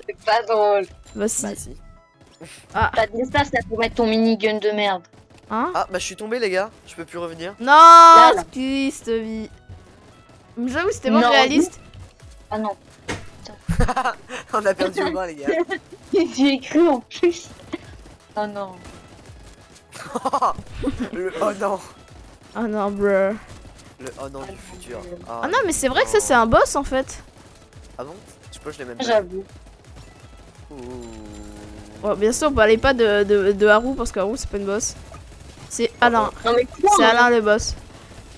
C'est pas drôle. Bah si. Bah si. T'as de l'espace là pour mettre ton minigun de merde. Hein? Ah bah je suis tombé les gars, je peux plus revenir. Non, Là, là. triste vie. J'avoue, c'était moins Non. réaliste. Ah non. On a perdu au moins les gars. J'ai écrit en plus. Oh non. Le oh non. Ah non, bruh. Le oh non du futur. Ah non, mais c'est vrai que ça, c'est un boss en fait. Ah bon? Je pense que je l'ai même pas. J'avoue. Ouh. Bon, bien sûr, on parlait pas de Haru parce que Haru c'est pas une boss. C'est Alain. Non mais quoi C'est Alain le boss.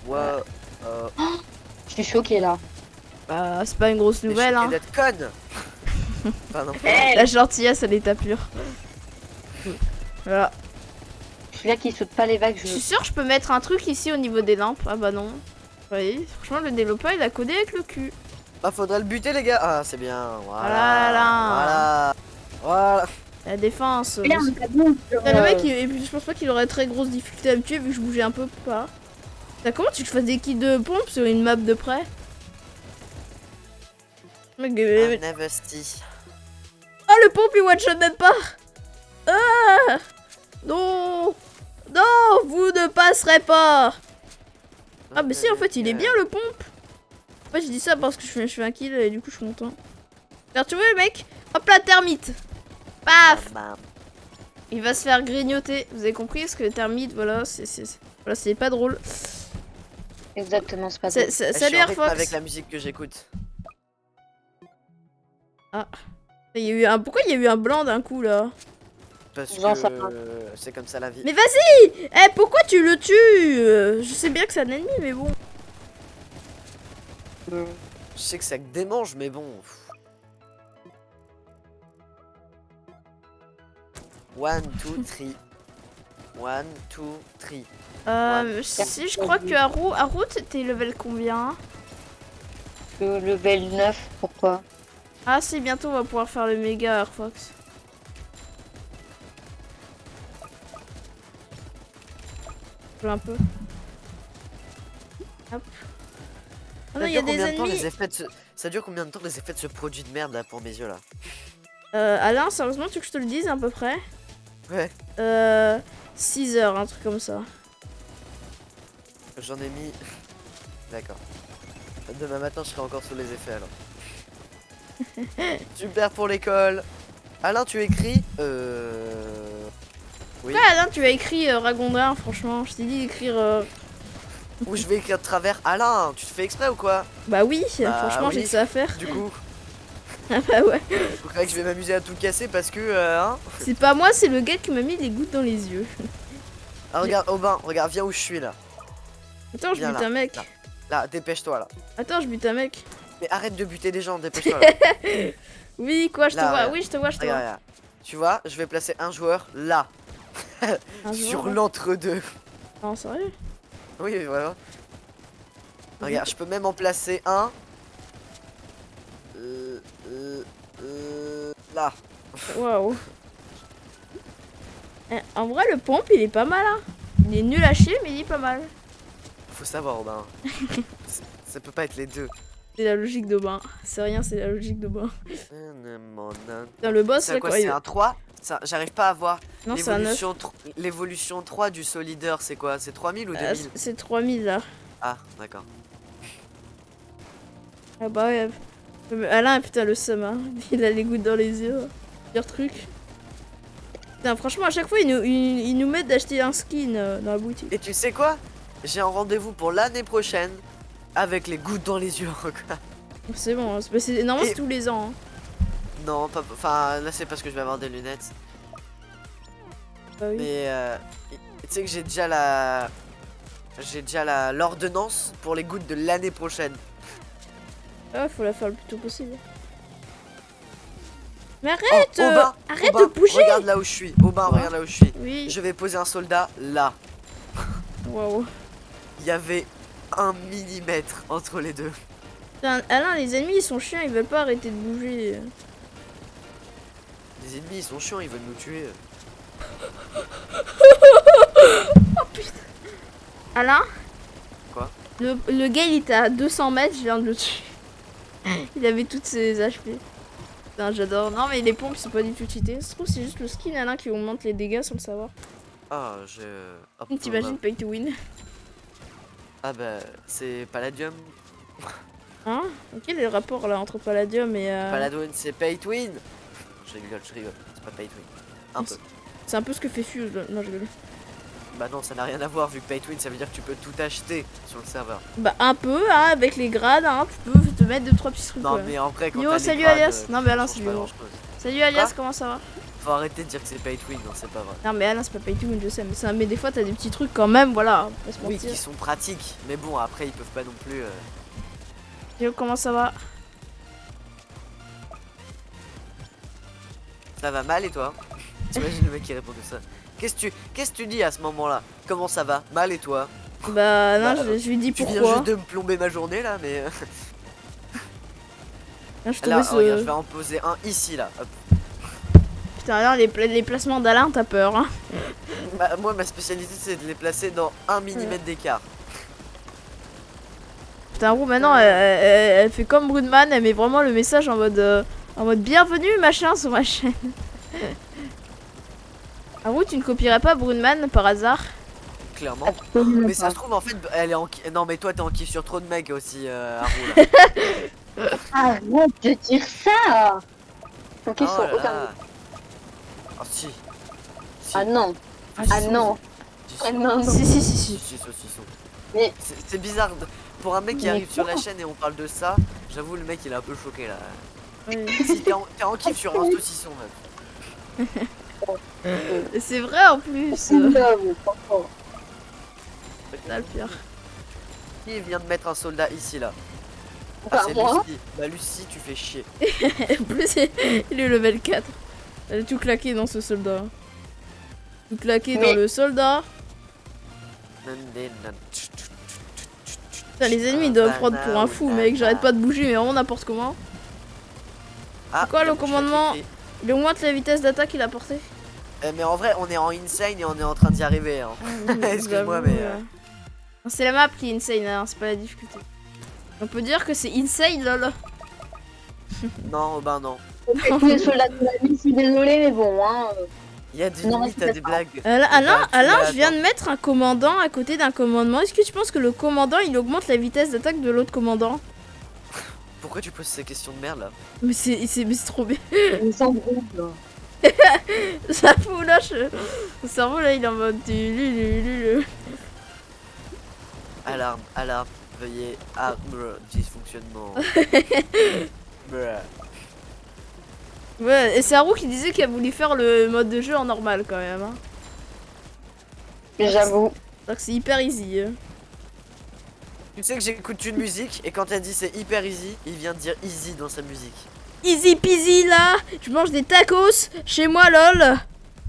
Ouais. Je suis choquée là. Bah, c'est pas une grosse T'es nouvelle, choqué hein. d'être conne. Pardon. Hey, La gentillesse à l'état pur. Voilà. celui-là qui saute pas les vagues, Je suis sûre que je peux mettre un truc ici au niveau des lampes. Ah bah non. Vous voyez, franchement, le développeur il a codé avec le cul. Ah, faudrait le buter, les gars. Ah, c'est bien. Voilà. Voilà. La défense. Merde, t'as bon. Putain, le mec, je pense pas qu'il aurait très grosse difficulté à me tuer vu que je bougeais un peu pas. T'as comment tu fais des kits de pompe sur une map de près? Mec, Navasti. oh le pompe il one shot même pas. Ah non. Non, vous ne passerez pas. Ah mais si en fait il est bien le pompe. En fait je dis ça parce que je fais un kill et du coup je suis content. Alors tu vois le mec, hop la termite. Paf. Il va se faire grignoter. Vous avez compris parce que les termites voilà c'est pas drôle. Exactement, c'est pas C'est- drôle. c'est- Je Salut suis en Air rythme Fox. avec la musique que j'écoute. Il y a eu un... Pourquoi il y a eu un blanc d'un coup là? Parce Non, que ça va. c'est comme ça la vie. Mais vas-y. Eh pourquoi tu le tues? Je sais bien que c'est un ennemi mais bon. Je sais que ça démange, mais bon. 1, 2, 3. 1, 2, 3. Si je crois que Haru t'es level combien? Le level 9, pourquoi? Ah si bientôt on va pouvoir faire le méga Air Fox. Je joue un peu. Hop. Oh non, il y a des ennemis. Ça dure combien de temps les effets de ce produit de merde là pour mes yeux là? Alain, sérieusement, tu veux que je te le dise à peu près? Ouais. 6 heures, un truc comme ça. J'en ai mis. D'accord. Demain matin je serai encore sous les effets alors. Super pour l'école. Alain, tu écris Oui. Ouais, Alain, tu as écrit Ragondin, franchement. Je t'ai dit d'écrire. Ou je vais écrire de travers. Alain, tu te fais exprès ou quoi? Bah oui, Bah franchement, j'ai oui. que ça à faire. Du coup, Ah bah ouais. vous croyez que je vais m'amuser à tout casser parce que hein? C'est pas moi, c'est le gars qui m'a mis des gouttes dans les yeux. Ah, regarde, Aubin, regarde, viens où je suis là. Attends, je Viens bute là, un mec. là. Là, dépêche-toi là. Attends, je bute un mec. Mais arrête de buter des gens, dépêche-toi là. Oui, quoi, je te Là, vois. regarde. Oui, je te vois, je te Regarde, vois. regarde. Tu vois, je vais placer un joueur là. Un Sur joueur, là. l'entre-deux. Non, sérieux? Oui, voilà. Regarde, je peux même en placer un. Là. Waouh. En vrai, le pompe, il est pas mal, hein. Il est nul à chier, mais il est pas mal. Faut savoir, Aubin. Ça peut pas être les deux. C'est la logique d'Aubin. C'est rien, c'est la logique d'Aubin. Putain, le boss, C'est là, quoi, quoi. c'est un 3 ça, j'arrive pas à voir. Non, c'est un 9. L'évolution 3 du Solider, c'est quoi? C'est 3000 ou 2000? C'est 3000, là. Ah, d'accord. Ah bah ouais. Mais Alain, putain, le seum, hein. Il a les gouttes dans les yeux. Pire truc. Putain, franchement, à chaque fois, ils nous mettent d'acheter un skin dans la boutique. Et tu sais quoi? J'ai un rendez-vous pour l'année prochaine avec les gouttes dans les yeux. Quoi. C'est bon, normalement, Et- c'est tous les ans. Hein. Non, pas, enfin là c'est parce que je vais avoir des lunettes. Bah oui. Mais tu sais que j'ai déjà l'ordonnance pour les gouttes de l'année prochaine. Ah, faut la faire le plus tôt possible. Mais arrête Oh, Aubin, arrête Aubin, de bouger. Regarde là où je suis. Aubin, regarde là où je suis. Oui. Je vais poser un soldat là. Waouh. Il y avait 1 millimètre entre les deux. Putain, Alain, les ennemis, ils sont chiants, ils veulent pas arrêter de bouger. Les ennemis ils sont chiants, ils veulent nous tuer. Alain? Quoi? Le gars, il était à 200 mètres, je viens de le tuer. Il avait toutes ses HP. Putain, j'adore. Non, mais les pompes, ils sont pas du tout cheatés. Ça se trouve, c'est juste le skin, Alain, qui augmente les dégâts sans le savoir. Ah, j'ai. Hop, T'imagines, pay to win. Ah bah, c'est Palladium. Hein? Quel est le rapport là entre Palladium et. Palladium, c'est Pay to Win. Je rigole, c'est pas Pay to Win. Un peu. C'est un peu ce que fait Fuse. Là. Non, je rigole. Bah non, ça n'a rien à voir vu que Pay to Win ça veut dire que tu peux tout acheter sur le serveur. Bah, un peu, hein, avec les grades, hein, tu peux te mettre 2-3 petits trucs. Non ouais. mais en vrai quand Yo, t'as les salut, grades, Alias. Non, mais Alain, ça change c'est pas lui. grand-chose. Salut Alias, Quoi comment ça va? faut arrêter de dire que c'est pay to win, non c'est pas vrai. Non mais Alain c'est pas pay to win, je sais, mais, ça, mais des fois t'as des petits trucs quand même, voilà, on va se Oui, mentir. qui sont pratiques, mais bon après ils peuvent pas non plus... Yo, comment ça va? Ça va mal et toi? T'imagines le mec qui répond que ça. Qu'est-ce que tu dis à ce moment-là? Comment ça va? Mal et toi? Bah non, Bah, je lui dis Tu viens pourquoi. juste de me plomber ma journée là, mais... Là, je Là, tombais regarde, ce... je vais en poser un ici là. Hop. Putain, là, les placements d'Alain, t'as peur, hein. Bah, moi ma spécialité c'est de les placer dans 1 mm d'écart. Putain, Roux, maintenant, elle fait comme Brunman, elle met vraiment le message en mode bienvenue, machin, sur ma chaîne. Ah, Roux, tu ne copierais pas Brunman par hasard? Clairement. Absolument Mais ça pas. se trouve en fait elle est en non mais toi t'es en kiff sur trop de mecs aussi Haru là. Arrête de dire ça. Ok, Oh sur là aucun. là. Ah si. Si. Ah non. Ah Si, non. si, Ah si. non, non. Si, si, si, Si, si. si, saucisson. Mais- C'est bizarre pour un mec qui Mais arrive sur la quoi chaîne et on parle de ça, j'avoue le mec il est un peu choqué là. Ouais. Si t'es en kiff sur un saucisson meuf. Et c'est vrai en plus. Non, mais franchement. C'est ça le pire. Qui vient de mettre un soldat ici là? Bah, Ah c'est moi. Lucie. Bah Lucie tu fais chier. En plus, il est level 4. Elle a tout claqué dans ce soldat. Tout claqué Mais- dans le soldat. Putain, les ennemis ils doivent prendre pour un fou, mec. J'arrête pas de bouger, mais vraiment n'importe comment. Ah, quoi, le il y a mon chat qui commandement crie. Il augmente la vitesse d'attaque qu'il a portée. Mais en vrai on est en insane et on est en train d'y arriver hein. Excuse-moi, mais, C'est la map qui est insane, hein, c'est pas la difficulté. On peut dire que c'est insane, lol. Non ben non. Tous les soldats de la vie, je suis désolée, mais bon, hein. Il y a des Non, limites à c'est des pas. blagues. Alain, je viens de mettre un commandant à côté d'un commandement. Est-ce que tu penses que le commandant il augmente la vitesse d'attaque de l'autre commandant? Pourquoi tu poses ces questions de merde là? Mais c'est trop bien. On s'en branle, là. Ça fout là, mon cerveau là il est en mode du. Alarme, alarme, veuillez arbre dysfonctionnement. Bruh. Ouais, et c'est Haru qui disait qu'elle voulait faire le mode de jeu en normal quand même. Hein. Mais j'avoue. Donc c'est hyper easy. Tu sais que j'écoute une musique et quand elle dit c'est hyper easy, il vient de dire easy dans sa musique. Easy peasy là, je mange des tacos chez moi lol.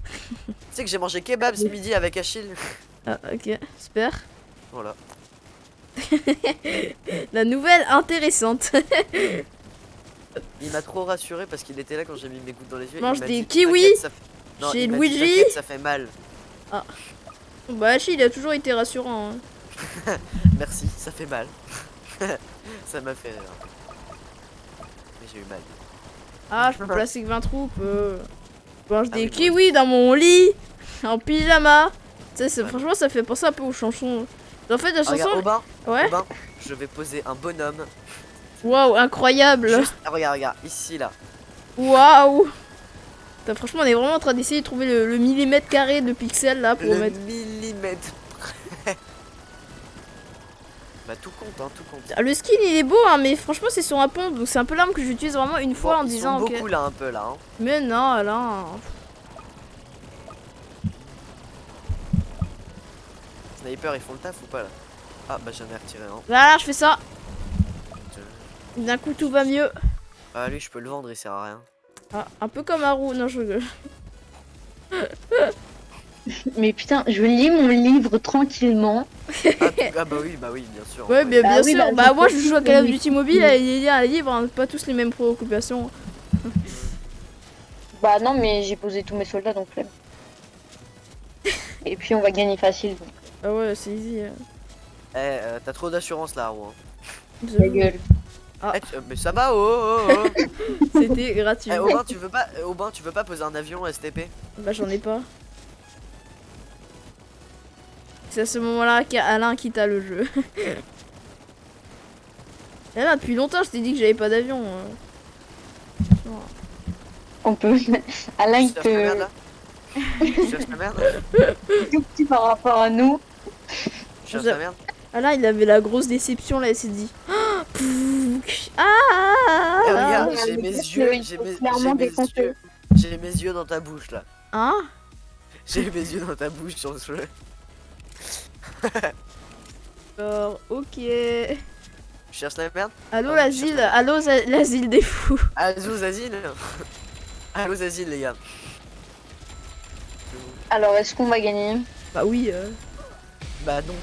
Tu sais que j'ai mangé kebab ce midi avec Achille. Ah ok, super. Voilà. La nouvelle intéressante. Il m'a trop rassuré parce qu'il était là quand j'ai mis mes gouttes dans les yeux. Mange Il m'a des dit, kiwis t'inquiète, ça fait- Non, chez il m'a dit, Luigi. t'inquiète, ça fait mal. Bah Hachi il a toujours été rassurant. Hein. Merci, ça fait mal. Ça m'a fait rire. Mais j'ai eu mal. Ah je peux placer que 20 troupes. Je mange Ah des oui, moi kiwis dans mon lit, en pyjama. Tu sais, Ouais. franchement ça fait penser un peu aux chansons. En fait la Ah, regarde, chanson... Aubin, Ouais. Aubin, je vais poser un bonhomme. Waouh, incroyable. Juste, regarde, ici là. Waouh. Putain, franchement, on est vraiment en train d'essayer de trouver le millimètre carré de pixels là pour Le mettre. millimètre près. Bah tout compte, hein, tout compte. Ah, le skin il est beau, hein, mais franchement, c'est sur un pont donc c'est un peu l'arme que j'utilise vraiment une fois Bon, en ils disant sont ok. beaucoup là un peu là. Hein. Mais non, Alain. Sniper, ils font le taf ou pas là? Ah bah j'en ai retiré un. Voilà, je fais ça. D'un coup, tout va mieux. Ah lui je peux le vendre, il sert à rien. Ah, un peu comme Haru. Non, je rigole. Mais putain, je lis mon livre tranquillement. Ah bah oui, bien sûr. Ouais, bien, Bah bien oui, sûr. bah, Bah, je moi, sais je joue à que Call of oui. Duty Mobile et il y a un livre, hein, pas tous les mêmes préoccupations. Bah non, mais j'ai posé tous mes soldats, donc flemme. Et puis on va gagner facile. Donc. Ah ouais, c'est easy. T'as trop d'assurance là, Haru, hein. Ta gueule. Ah. Mais ça va, oh. C'était gratuit. Aubin, tu veux pas poser un avion STP? Bah j'en ai pas. C'est à ce moment-là qu'Alain quitta le jeu. Et là, depuis longtemps, je t'ai dit que j'avais pas d'avion. On peut. Alain, il Tu cherches la merde te. là? Tu cherches la merde? Tout petit par rapport à nous. Tu cherches la merde? Alain, il avait la grosse déception là, il s'est dit. Ah, Eh, regarde, Ah, j'ai le mes gars, yeux, il j'ai faut mes clairement yeux. défoncer. J'ai mes yeux dans ta bouche là. Hein? J'ai mes yeux dans ta bouche sur ce jeu. Alors, ok. Tu cherches la merde? Allô Ah, l'asile, allô l'asile des fous. Allô Zazil. Allô Zazil les gars. Alors, est-ce qu'on va gagner? Bah oui, Bah non.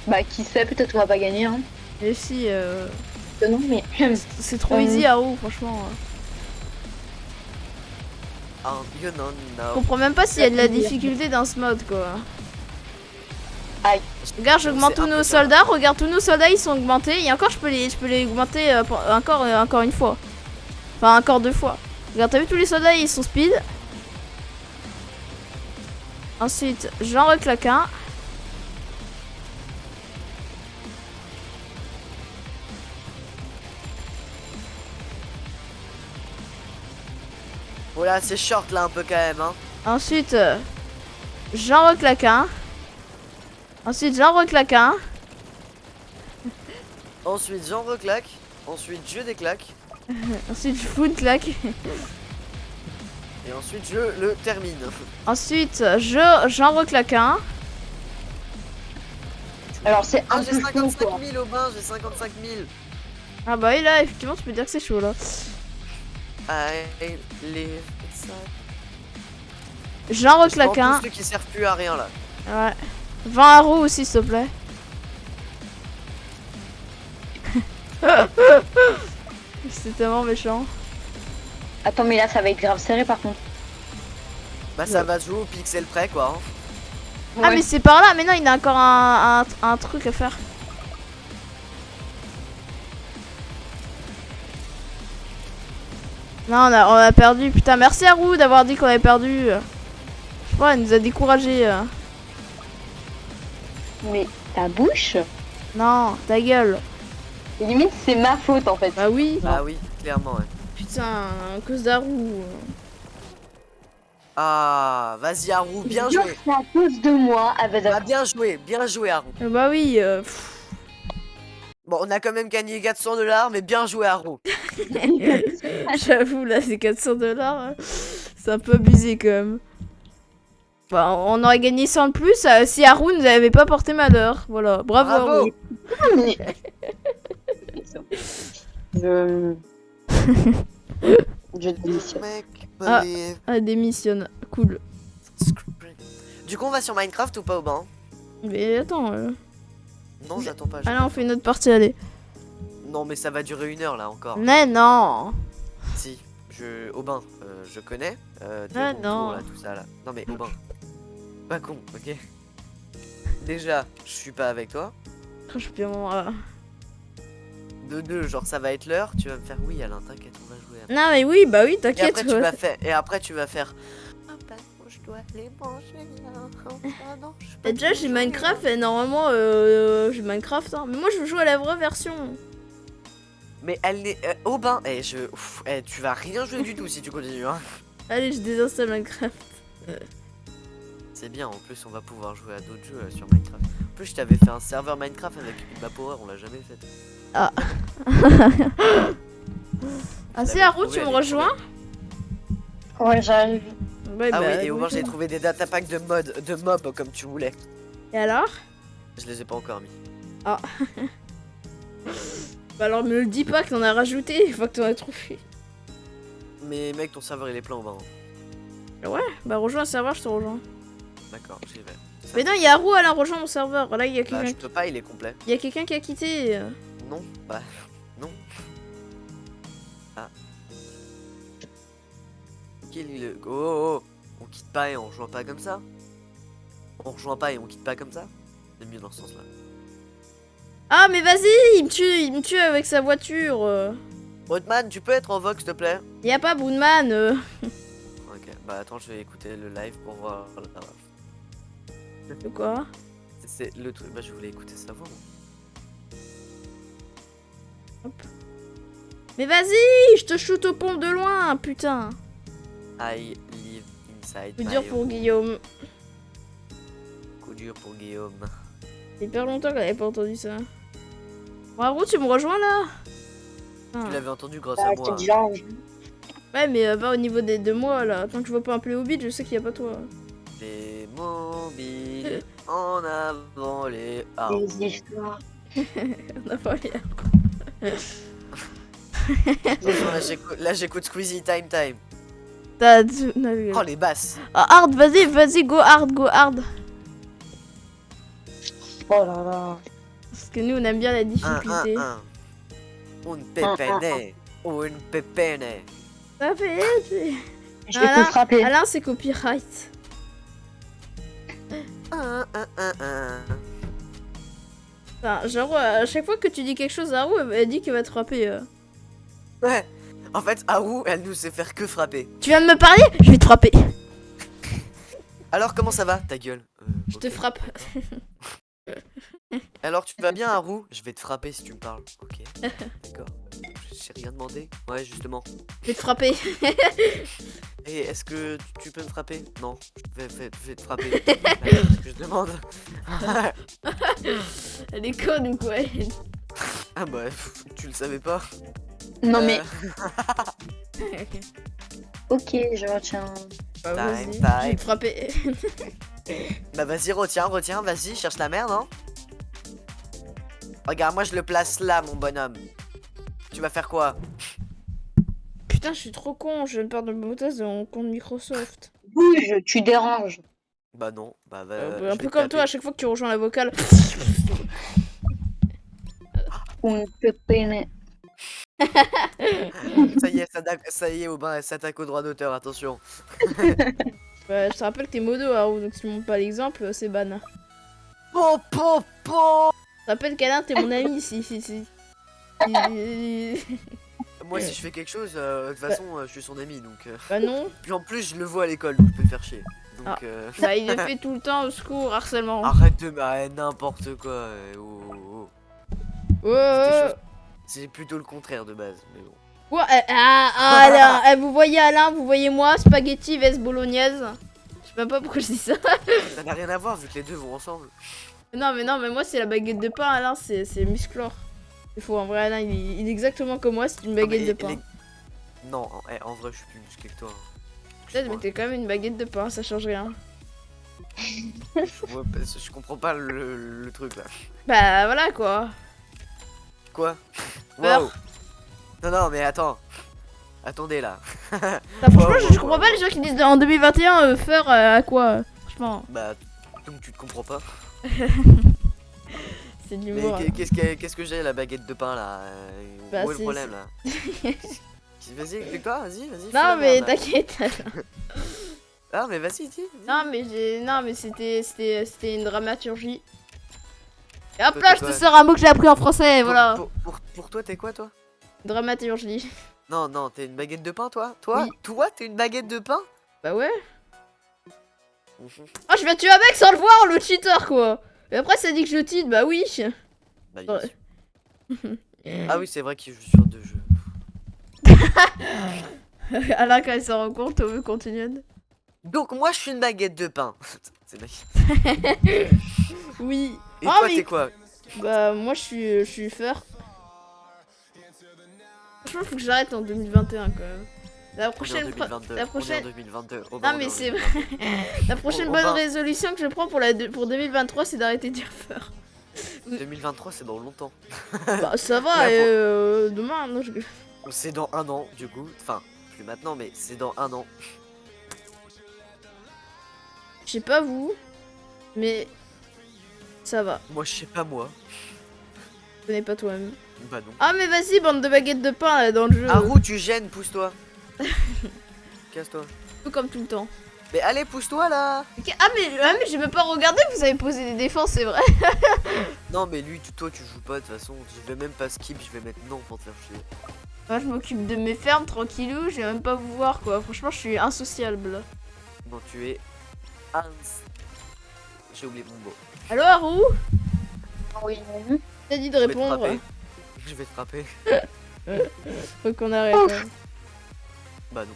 Bah, qui sait, peut-être qu'on va pas gagner. Hein. mais si, Non, mais. c'est trop easy Haru, franchement. You know, Je no. comprends même pas s'il y a de la difficulté dans ce mode quoi. Aïe. Regarde, j'augmente tous C'est un nos peu soldats, regarde tous nos soldats ils sont augmentés et encore je peux les augmenter encore une fois. Enfin encore 2 fois. Regarde, t'as vu tous les soldats ils sont speed. Ensuite, j'en reclaque un. Voilà, c'est short là un peu quand même hein. Ensuite, j'en reclaque un. Ensuite, j'en reclaque un. Ensuite j'en reclaque. Ensuite je déclaque. Ensuite, je fous une claque. Et ensuite je le termine. Ensuite, j'en reclaque un. Alors, c'est Ah un j'ai peu chaud, 55 quoi. 000 au bain, j'ai 55 000. Ah bah oui là, effectivement, tu peux dire que c'est chaud là. I live inside. J'en Je reclaque prends un. tous ceux qui servent plus à rien là. Ouais. 20 euros aussi, s'il te plaît. C'est tellement méchant. Attends, mais là, ça va être grave serré par contre. Bah ça va se jouer au pixel près quoi. Hein. Ah Ouais. mais c'est par là, mais non, il a encore un truc à faire. Non, on a perdu. Putain, merci à Roux d'avoir dit qu'on avait perdu. Je sais pas, elle nous a découragés. Mais ta bouche, Non, ta gueule. limite, c'est ma faute en fait. Bah oui. Bah oui, clairement ouais. Putain, à cause d'Arou. Ah, vas-y Haru, bien Jure, joué. c'est à cause de moi. Ah, bah, Ah, bien joué Haru. Bah oui. Bon, on a quand même gagné 400 $, mais bien joué Haru. J'avoue, là, c'est 400 $. C'est un peu abusé quand même. Bah, on aurait gagné 100 de plus si Haru nous avait pas porté malheur. Voilà, bravo. Haru. mais- Je. Je démissionne. Make Ah. believe. Ah, démissionne. Cool. Du coup, on va sur Minecraft ou pas au bain? Mais attends. Non, j'attends pas. Ah là, on fait une autre partie, allez. Non, mais ça va durer 1 heure là encore. Mais non. Si, au bain, je connais. Des Ah, retours, non. là, tout ça là. Non, mais au bain. Pas con, ok. Déjà, je suis pas avec toi. Franchement, De deux, genre ça va être l'heure. Tu vas me faire oui, Alain, t'inquiète, on va jouer. Non, mais oui, bah oui, Et t'inquiète. après, tu vas faire. Et après, tu vas faire. Ah bah, moi, je dois les manger. Ah, non, je peux Et déjà, pas j'ai jouer. Minecraft et normalement, j'ai Minecraft. Hein. Mais moi, je veux jouer à la vraie version. Mais elle est au bain. Et tu vas rien jouer du tout si tu continues. Hein. Allez, je désinstalle Minecraft. C'est bien, en plus, on va pouvoir jouer à d'autres jeux sur Minecraft. En plus, je t'avais fait un serveur Minecraft avec une map horreur, on l'a jamais fait. Ah, si, l'avais Haru, trouvé, tu me elle est rejoins? Ouais, j'arrive. Ouais, Ah bah, oui, et au moins, j'ai trouvé des datapacks de mobs comme tu voulais. Et alors? Je les ai pas encore mis. Bah alors, me le dis pas que t'en as rajouté une fois que t'en as trouvé. Mais mec, ton serveur il est plein au bain. Bah, rejoins le serveur, je te rejoins. D'accord, j'y vais. Ça Mais non, il y a Haru, elle a rejoint mon serveur. Là, il y a Bah, quelqu'un je peux pas, il est complet. il y a quelqu'un qui a quitté. Non, bah, non. Ah. Quel est le. Oh, oh, oh. On quitte pas et on rejoint pas comme ça. On rejoint pas et on quitte pas comme ça. C'est mieux dans ce sens-là. Ah, mais vas-y, il me tue avec sa voiture. Rodman, tu peux être en vox, s'il te plaît? Y a pas Boonman. Ok, bah attends, je vais écouter le live pour voir. De quoi? C'est le truc. Bah, je voulais écouter sa voix. Moi. Mais vas-y, je te shoot aux pompes de loin, putain. I live inside. Coup my dur pour home. Guillaume. Coup dur pour Guillaume. C'est hyper longtemps qu'on avait pas entendu ça. Bon, Haru, tu me rejoins là? Tu l'avais entendu grâce Bah, à je t'ai moi. déjà. Ouais, mais va au niveau de moi là. Tant que je vois pas un Playmobil, je sais qu'il y a pas toi. Les mobiles en avant les arbres. Des histoires. On a pas l'air. Attention, là j'écoute Squeezie Time Time. Oh les basses. Ah, hard, vas-y, go hard. Oh là là. Parce que nous, on aime bien la difficulté. Un pépéné. Un pépéné. Ça fait. Je vais te frapper. Alain, c'est copyright. Enfin, genre, à chaque fois que tu dis quelque chose à Roux, elle dit qu'elle va te frapper. Ouais. En fait, Haru, elle nous sait faire que frapper. Tu viens de me parler? Je vais te frapper. Alors, comment ça va? Ta gueule. Je te frappe. Alors, tu vas bien, Haru? Je vais te frapper si tu me parles. Ok. D'accord. J'ai rien demandé. Ouais, justement. Je vais te frapper. Et est-ce que tu peux me frapper? Non, je vais te frapper. C'est ce que je demande. Elle est conne ou quoi? Ah bah, tu le savais pas. Non mais. Ok, je retiens. Bah, vas-y, Time. je vais te frapper. Bah vas-y, retiens, vas-y, cherche la merde, hein. Regarde, moi je le place là, mon bonhomme. Tu vas faire quoi? Putain, je suis trop con, je viens de perdre le mot de passe de mon compte Microsoft. Bouge, tu déranges. Bah non, bah va. Un je peu vais te comme toi, à taper. chaque fois que tu rejoins la vocale. On peut peiner. Ça y est, ça y est, Aubin, elle s'attaque au droit d'auteur, attention. Ouais, je te rappelle que t'es modo, Haru, donc si tu montres pas l'exemple, c'est ban. Po. Je te rappelle qu'Alain, t'es mon ami, si. Moi, si je fais quelque chose, de toute façon, je suis son ami, donc. Bah non, Puis en plus, je le vois à l'école, donc je peux le faire chier. Donc, Ah. bah il le fait tout le temps, au secours, harcèlement. arrête de n'importe quoi. Oh. Ouais. C'est plutôt le contraire de base, mais bon. Ouais, Alain, vous voyez Alain, vous voyez moi, spaghetti vs bolognaise. Je sais même pas pourquoi je dis ça. Ça n'a rien à voir vu que les deux vont ensemble. Non, mais moi, c'est la baguette de pain, Alain, c'est musclor. Il faut, en vrai, Alain, il est exactement comme moi, c'est une baguette de pain. Non, en vrai, je suis plus musclé que toi. Peut-être, mais t'es quand même une baguette de pain, ça change rien. Je comprends pas le truc là. Bah, voilà, quoi. Quoi? Peur. Wow. Non, mais attends. Attendez là. Bah, franchement, Wow, je comprends pas les gens qui disent en 2021 faire à quoi. Franchement, Bah, donc tu te comprends pas. c'est de Mais l'humour. qu'est-ce que j'ai la baguette de pain là? Bah, Où est le c'est- problème là? Vas-y, explique-toi, vas-y. fais Non, la mais merde, là. t'inquiète. Ah, mais vas-y, dis. Non, mais c'était une dramaturgie. Et hop Toi, là, t'es je te quoi sors un mot que j'ai appris en français, voilà. Pour toi, t'es quoi toi? Dramaturgie. Non, t'es une baguette de pain toi? Toi, t'es une baguette de pain? Bah ouais. Mhm. Oh, je viens tuer un mec sans le voir, le cheater, quoi. Et après, ça dit que je cheat, bah oui. Bah, Ouais. Ah oui, c'est vrai qu'il joue sur deux jeux. Alain, quand il s'en rend compte, on veut continuer. Donc moi, je suis une baguette de pain. C'est mec. Oui. Et Oh, toi, mais- t'es quoi? Bah, moi, je suis feur. Franchement, faut que j'arrête en 2021, quand même. La On est en prochaine... 2022. la prochaine- On est en 2022. Oh, Non, bah, on mais est en c'est 2022. La prochaine On bonne va- résolution que je prends pour 2023, c'est d'arrêter de dire feur. 2023, c'est dans longtemps. Bah, ça va, Ouais, et demain, non, je... C'est dans un an, du coup. Enfin, plus maintenant, mais c'est dans un an. Je sais pas vous, mais ça va. Moi, je sais pas moi. Je connais pas toi-même. Bah non. Ah, mais vas-y, bande de baguettes de pain là, dans le jeu. Haru, tu gênes, pousse-toi. Casse-toi. Un peu comme tout le temps. Mais allez, pousse-toi là. Ok, ah, mais j'ai même pas regardé, vous avez posé des défenses, c'est vrai. Non, mais lui, toi, tu joues pas de toute façon. Je vais même pas skip, je vais mettre non pour te faire chier. Moi, je m'occupe de mes fermes tranquillou, je vais même pas vous voir quoi. Franchement, je suis insociable. Non, tu es Hans. J'ai oublié mon mot. Allo, Haru? Oui. T'as dit de Je vais te répondre. frapper. Je vais te frapper. Faut qu'on arrête. Ouf. hein. Bah non.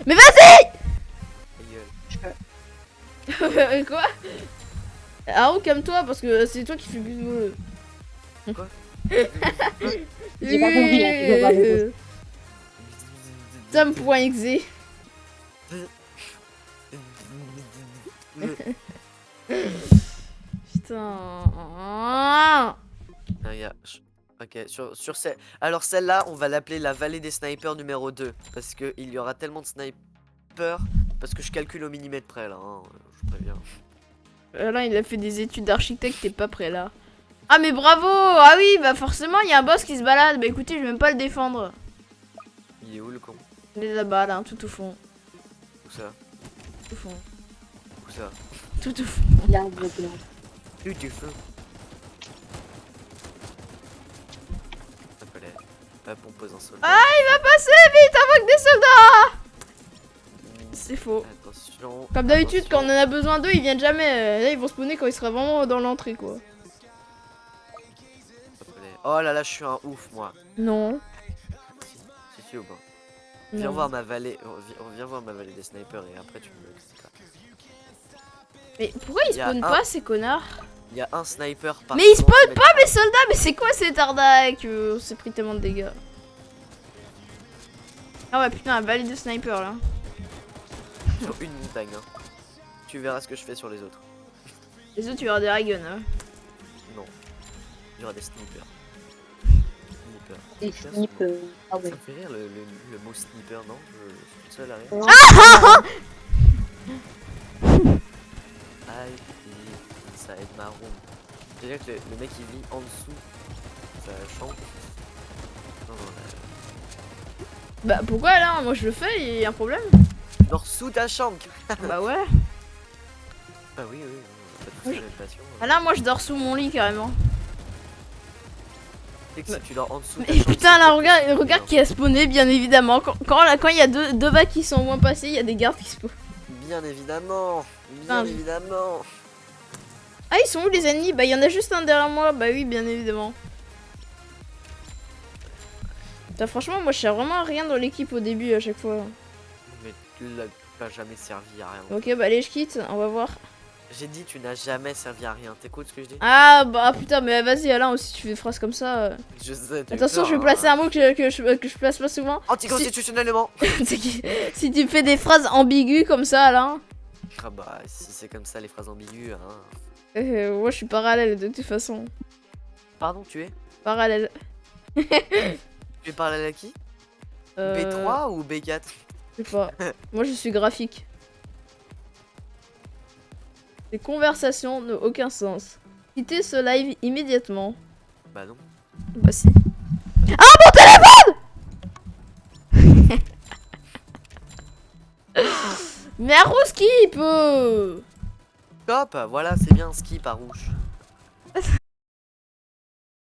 Mais vas-y! Ta gueule. Quoi? Haru, calme-toi parce que c'est toi qui fais plus de... J'ai pas compris, hein, j'ai pas compris. Sam.exe. Putain. Ah, ok, sur celle... Alors celle-là, on va l'appeler la vallée des snipers numéro 2. Parce qu'il y aura tellement de snipers. Parce que je calcule au millimètre près là, hein, je préviens. Là, il a fait des études d'architecte, t'es pas prêt là. Ah mais bravo. Ah oui, bah forcément, il y a un boss qui se balade. Bah écoutez, je vais même pas le défendre. Il est où le con? Il est là-bas, là, tout au fond. Où ça? Tout au fond. Où ça? Tout au fond. Il a un gros blanc. Où du feu? Hop, on pose un soldat. Ah, il va passer vite avant que des soldats. C'est faux. Attention. Comme d'habitude, quand on en attention. a besoin d'eux, ils viennent jamais. Là, ils vont spawner quand il sera vraiment dans l'entrée, quoi. Oh là là, je suis un ouf, moi. Non. Si, au moins. Viens Non. voir ma vallée. Viens voir ma vallée des snipers et après tu me expliqueras. Mais pourquoi ils Il y a spawnent un- pas, ces connards? Il y a un sniper par Mais ils spawnent centimètre pas, mes soldats. Mais c'est quoi cette arnaque? On s'est pris tellement de dégâts. Ah ouais, putain, un balai de sniper, là. sur une montagne. Hein. Tu verras ce que je fais sur les autres. Les autres, tu verras des rayguns, hein. Non. Il y aura des snipers. Snipers. Des Ça, snips. Ah Ça ouais. me fait rire le mot sniper, non? Je suis le seul à rire. I feel inside my room. C'est-à-dire que le mec il vit en dessous de sa chambre. Non, non, là, Bah pourquoi là? Moi je le fais, il y a un problème? tu dors sous ta chambre. Bah ouais. Bah oui, oui, on a pas tous Oui. la même passion. Ah là, moi je dors sous mon lit carrément. Tu sais que si tu dors en dessous de ta Mais chambre, putain, c'est là, pas regarde possible. qui a spawné, bien évidemment. Quand il y a deux vagues qui sont au moins passées, il y a des gardes qui spawnent. Bien évidemment. Ah, Bien oui. évidemment. Ah, ils sont où les ennemis? Bah, il y en a juste un derrière moi. Bah oui, bien évidemment. Putain, franchement, moi je sais vraiment rien dans l'équipe au début à chaque fois. Mais tu n'as jamais servi à rien. Ok, bah allez, je quitte, on va voir. J'ai dit tu n'as jamais servi à rien. T'écoutes ce que je dis? Ah, bah putain, mais vas-y, Alain, aussi tu fais des phrases comme ça. Je sais. t'as eu Attention, peur, je vais placer un mot que je place pas souvent. Anticonstitutionnellement. Si tu fais des phrases ambiguës comme ça, Alain. Ah bah si c'est comme ça les phrases ambiguës. Hein. Moi je suis parallèle de toute façon. Pardon, tu es? Parallèle. Tu es parallèle à qui? B3 ou B4? Je sais pas. Moi je suis graphique. Ces conversations n'ont aucun sens. Quittez ce live immédiatement. Bah non. Bah si. Ah, mon téléphone. Mais à skip. Hop, voilà, c'est bien, skip à rouge.